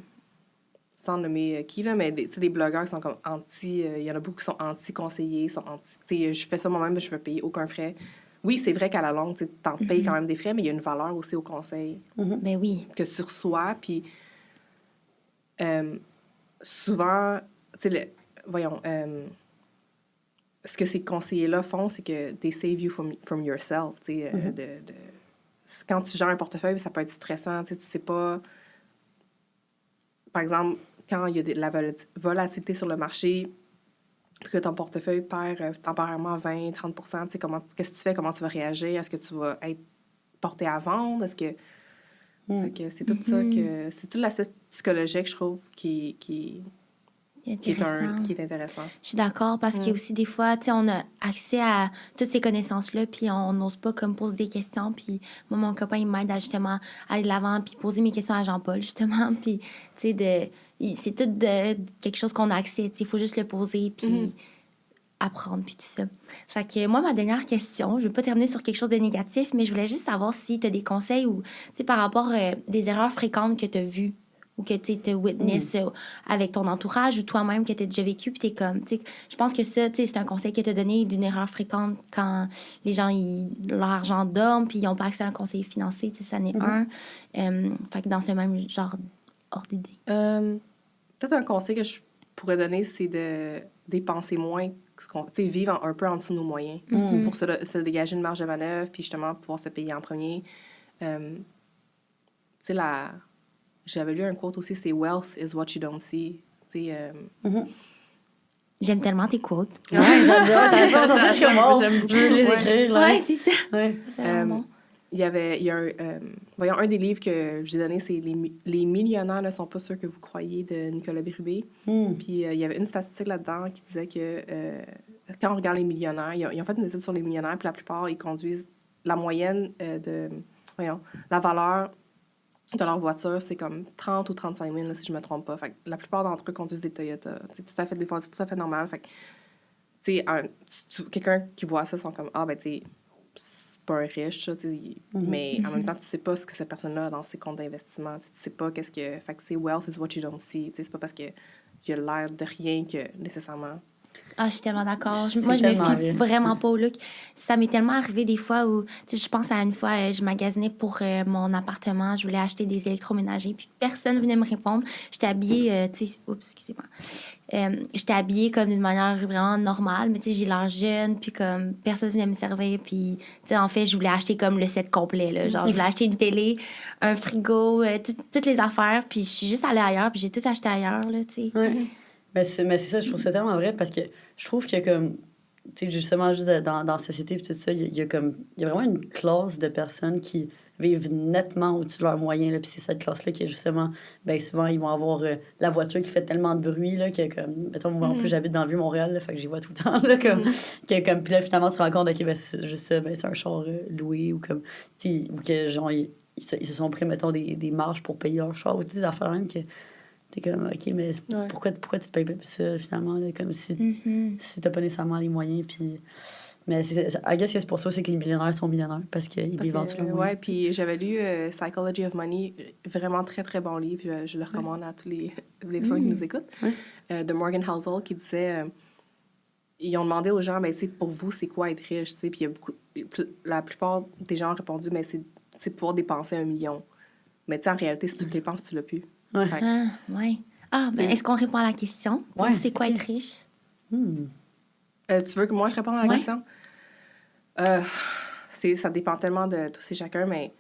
Sans nommer qui, là, mais des blogueurs qui sont comme anti... Il y en a beaucoup qui sont anti-conseillers, sont anti... Tu sais, je fais ça moi-même, mais je veux payer aucun frais. Oui, c'est vrai qu'à la longue, tu t'en payes quand même des frais, mais il y a une valeur aussi au conseil Ben oui. que tu reçois, puis souvent, tu sais, voyons, ce que ces conseillers-là font, c'est que they save you from yourself, tu sais, quand tu gères un portefeuille, ça peut être stressant, tu sais pas... Par exemple, quand il y a de la volatilité sur le marché, puis que ton portefeuille perd temporairement 20-30%, tu sais, qu'est-ce que tu fais? Comment tu vas réagir? Est-ce que tu vas être porté à vendre? Est-ce que... Fait que c'est tout ça que... C'est toute l'aspect psychologique, je trouve, qui est intéressant. Je suis d'accord parce qu'il y a aussi des fois, tu sais, on a accès à toutes ces connaissances-là, puis on n'ose pas comme poser des questions. Puis moi, mon copain, il m'aide à justement aller de l'avant, puis poser mes questions à Jean-Paul, justement. Puis, tu sais, c'est tout quelque chose qu'on a accès. Il faut juste le poser, puis apprendre, puis tout ça. Fait que moi, ma dernière question, je ne vais pas terminer sur quelque chose de négatif, mais je voulais juste savoir si tu as des conseils ou, tu sais, par rapport à des erreurs fréquentes que tu as vues ou que tu witness avec ton entourage ou toi-même que tu as déjà vécu, puis tu es comme, tu sais, je pense que ça, tu sais, c'est un conseil que tu as donné d'une erreur fréquente quand les gens, leur argent dorme, puis ils n'ont pas accès à un conseiller financier, tu sais, ça n'est un. Fait que dans ce même genre hors d'idée. Peut-être un conseil que je pourrais donner, c'est de dépenser moins, tu sais, vivre un peu en dessous de nos moyens pour se dégager une marge de manœuvre, puis justement pouvoir se payer en premier. Tu sais, j'avais lu un quote aussi, c'est « Wealth is what you don't see ». J'aime tellement tes quotes. Ouais, j'adore. T'as pas entendu, je suis comme, oh, J'aime beaucoup. je veux les Ouais. écrire, là. Ouais, c'est ça. Ouais. C'est vraiment bon. Il y a un des livres que je vous ai donné, c'est Les millionnaires ne sont pas ceux que vous croyez de Nicolas Bérubé. Puis il y avait une statistique là-dedans qui disait que quand on regarde les millionnaires, ils ont fait une étude sur les millionnaires, puis la plupart, ils conduisent la moyenne la valeur de leur voiture, c'est comme 30 ou 35 000, là, si je me trompe pas. Fait que la plupart d'entre eux conduisent des Toyota. C'est tout à fait, des fois, c'est tout à fait normal. Fait que, tu sais, quelqu'un qui voit ça, sont comme, ben, tu sais, c'est pas un riche, ça, mais en même temps, tu sais pas ce que cette personne-là a dans ses comptes d'investissement. Tu sais pas qu'est-ce que... Fait que c'est wealth is what you don't see. C'est pas parce qu'il y a l'air de rien que, nécessairement... Ah, je suis tellement d'accord. C'est Moi, je me tellement fie vrai. vraiment pas au look. Ça m'est tellement arrivé des fois où, tu sais, je pense à une fois, je magasinais pour mon appartement, je voulais acheter des électroménagers, puis personne venait me répondre. J'étais habillée, tu sais, oups, excusez-moi. J'étais habillée comme d'une manière vraiment normale, mais tu sais, j'ai l'air jeune, puis comme personne venait me servir, puis tu sais, en fait, je voulais acheter comme le set complet, là. Genre, je voulais acheter une télé, un frigo, toutes les affaires, puis je suis juste allée ailleurs, puis j'ai tout acheté ailleurs, là, tu sais. Ouais. Mais c'est ça, je trouve ça tellement vrai parce que je trouve que comme, tu sais, justement, juste dans la société et tout ça, il y a vraiment une classe de personnes qui vivent nettement au-dessus de leurs moyens, là, puis c'est cette classe-là qui est justement, ben souvent, ils vont avoir la voiture qui fait tellement de bruit, là, que comme, mettons, moi, en plus, j'habite dans le Vieux-Montréal, là, fait que j'y vois tout le temps, là, comme, que, comme, puis là, finalement, tu te rends compte, OK, ben, c'est juste ça, ben, c'est un char loué, ou comme, tu sais, ou que, genre, ils se sont pris, mettons, des marges pour payer leur char, ou des affaires même que t'es comme, OK, mais pourquoi tu te payes pas plus ça, finalement, là, comme si t'as pas nécessairement les moyens, puis... Mais I guess que c'est pour ça aussi que les millionnaires sont millionnaires, parce qu'ils vivent en dessous de leurs moyens. Ouais, puis j'avais lu Psychology of Money, vraiment très, très bon livre, je le recommande à tous les personnes qui nous écoutent, de Morgan Housel, qui disait... ils ont demandé aux gens, ben, pour vous, c'est quoi être riche, tu sais, puis il y a la plupart des gens ont répondu, mais c'est c'est pouvoir dépenser 1 million. Mais tu sais, en réalité, si tu le dépenses, tu l'as plus. Ouais. Fait que, Ah, ouais. Ah, ben, C'est- est-ce qu'on répond à la question? Ouais, C'est quoi ok. être riche? tu veux que moi, je réponde à la Ouais. question? Ça dépend tellement de tous et chacun, mais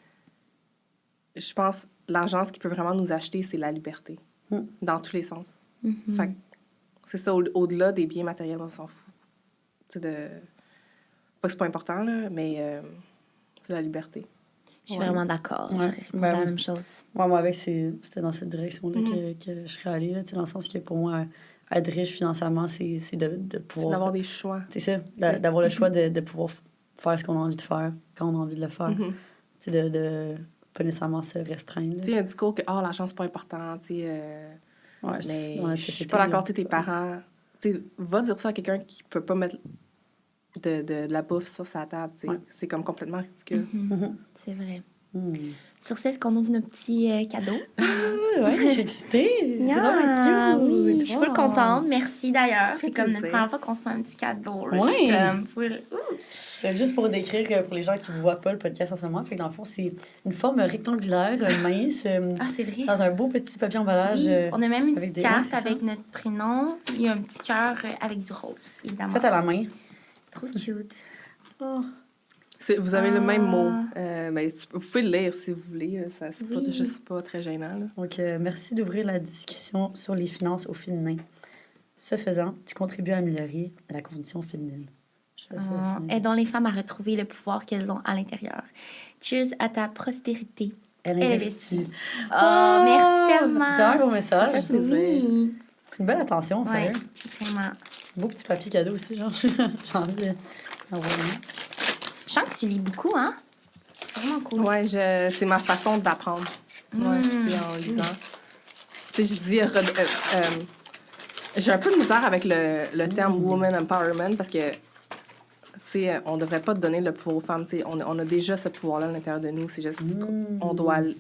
je pense l'argent, ce qui peut vraiment nous acheter, c'est la liberté. Dans tous les sens. Fait que c'est ça, au-delà des biens matériels, on s'en fout. C'est pas que c'est pas important, là, mais c'est la liberté. Je suis vraiment d'accord. Ouais. J'aurais répondu Ben la oui. même chose. Ouais, moi, avec, c'était dans cette direction-là que je serais allée, là, tu sais, dans le sens que pour moi, être riche financièrement, c'est de C'est pouvoir... d'avoir des choix. C'est ça, d'avoir le choix de pouvoir faire ce qu'on a envie de faire quand on a envie de le faire. Tu sais, de pas nécessairement se restreindre. Tu sais, il y a un discours que l'argent, c'est pas important, tu sais. Ouais, Mais dans notre je suis société, pas d'accord, là. tu sais, tes parents. Tu sais, va dire ça à quelqu'un qui peut pas mettre de la bouffe sur sa table, tu sais. Ouais. C'est comme complètement ridicule. C'est vrai. Hmm. Sur ce, est-ce qu'on ouvre nos petits cadeaux? Ouais, je suis excitée. Yeah, C'est vraiment cute. oui, je suis full Wow. contente. Merci d'ailleurs. C'est fait comme notre plaisir. première fois qu'on se fait un petit cadeau. Là. Ouais. Je suis comme full... Juste pour décrire que pour les gens qui ne voient pas le podcast en ce moment, fait que dans le fond, c'est une forme rectangulaire, mince, Ah, c'est vrai. dans un beau petit papier emballage. Oui, on a même une avec petite des- carte ouais, c'est ça. avec notre prénom. Il y a un petit cœur avec du rose, évidemment. Fait à la main. Trop cute. Oh. Vous avez le même mot. Ah. Mais vous pouvez le lire si vous voulez. Là. C'est pas, Oui. juste pas très gênant. Là. Donc, merci d'ouvrir la discussion sur les finances au féminin. Ce faisant, tu contribues à améliorer la condition féminine. Je fais féminin. Aidons les femmes à retrouver le pouvoir qu'elles ont à l'intérieur. Cheers à ta prospérité. Elle Elle investit. Oh, merci C'est tellement. un beau message. Oui, C'est une belle attention, ouais, sérieux. vraiment. Beau petit papier cadeau aussi, genre. J'ai envie d'envoyer un. Je sens que tu lis beaucoup, hein? C'est vraiment cool. Ouais, c'est ma façon d'apprendre. Ouais, c'est en lisant. Tu sais, je dis... j'ai un peu de misère avec le terme Woman Empowerment parce que, tu sais, on devrait pas donner le pouvoir aux femmes. Tu sais, on a déjà ce pouvoir-là à l'intérieur de nous. C'est juste qu'on doit aller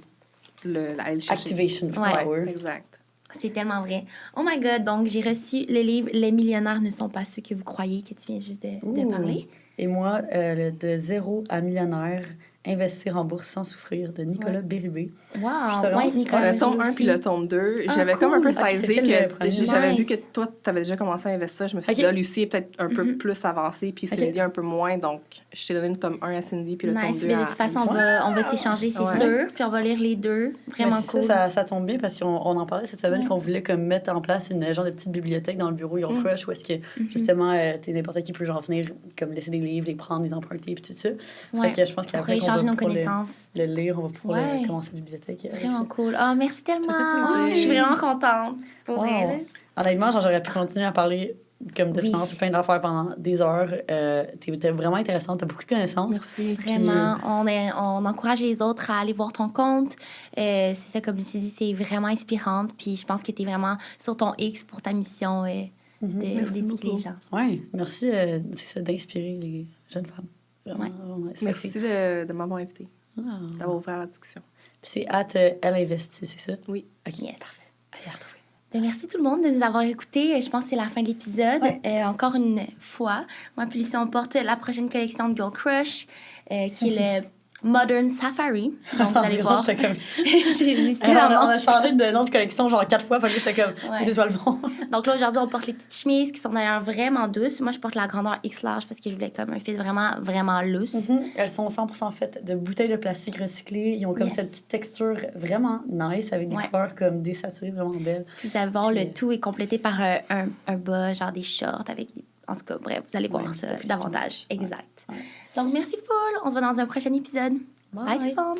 le chercher. Activation of Ouais. power. Exact. C'est tellement vrai. Oh my God, donc j'ai reçu le livre « Les millionnaires ne sont pas ceux que vous croyez » que tu viens juste de Ouh. parler. Et moi, le de zéro à millionnaire, investir en bourse sans souffrir de Nicolas Bérubé. Wow! Ça vraiment Ouais, super. Nicolas Le tome Bérubé 1 puis aussi. le tome 2, Ah, j'avais comme un peu cool. Ok, saisi c'est quel le que premier? j'avais vu Nice. que toi, tu avais déjà commencé à investir. Je me suis dit, Ok. là, Lucie est peut-être un peu plus avancée, puis Cindy un peu moins. Donc, je t'ai donné le tome 1 à Cindy, puis le tome Nice, 2 mais de à toute façon, Lucie. on va s'échanger, c'est Ouais. sûr. Puis on va lire les deux. Vraiment Mais c'est cool. Ça tombe bien parce qu'on en parlait cette semaine qu'on voulait comme mettre en place une genre de petite bibliothèque dans le bureau Your Crush où est-ce que justement n'importe qui peut genre venir comme laisser des livres, les prendre, les emprunter puis tout ça. Ouais. Fait que je pense On qu'après pourrait qu'on va échanger nos pouvoir connaissances. le lire, on va pouvoir Ouais. commencer la bibliothèque. avec Vraiment ça. cool. Ah, merci tellement. plaisir. Je suis vraiment contente pour Wow. elle. Honnêtement, genre, j'aurais pu continuer à parler comme de Oui. finances, plein d'affaires pendant des heures. T'es vraiment intéressante, t'as beaucoup de connaissances. Merci. Vraiment, on encourage les autres à aller voir ton compte. C'est ça, comme Lucie dit, c'est vraiment inspirante. Puis je pense que tu es vraiment sur ton X pour ta mission d'éduquer beaucoup. les gens. Oui, merci c'est ça, d'inspirer les jeunes femmes. Vraiment, Ouais. vraiment, c'est Merci fait. de m'avoir invité, Ah. d'avoir ouvert la discussion. Puis c'est Elle investit, c'est ça? Oui. OK. Yes. Allez, à retrouver. Ben, merci tout le monde de nous avoir écoutés. Je pense que c'est la fin de l'épisode. Ouais. Encore une fois, moi puis Lucie, on porte la prochaine collection de Girl Crush, qui est le Modern Safari. Donc, vous allez voir. J'étais comme- J'ai on a changé de nom de collection genre 4 fois, fait que j'étais comme, Ouais. faut que ce soit le bon. Donc là, aujourd'hui, on porte les petites chemises qui sont d'ailleurs vraiment douces. Moi, je porte la grandeur X large parce que je voulais comme un fit vraiment, vraiment loose. Elles sont 100% faites de bouteilles de plastique recyclées. Ils ont comme Yes. cette petite texture vraiment nice avec des Ouais. couleurs comme désaturées, vraiment belles. Vous allez voir, Puis, le tout est complété par un bas, genre des shorts avec des... En tout cas, bref, vous allez voir Ouais, ça c'est davantage. Exact. Ouais. Donc, merci full. On se voit dans un prochain épisode. Bye tout le monde.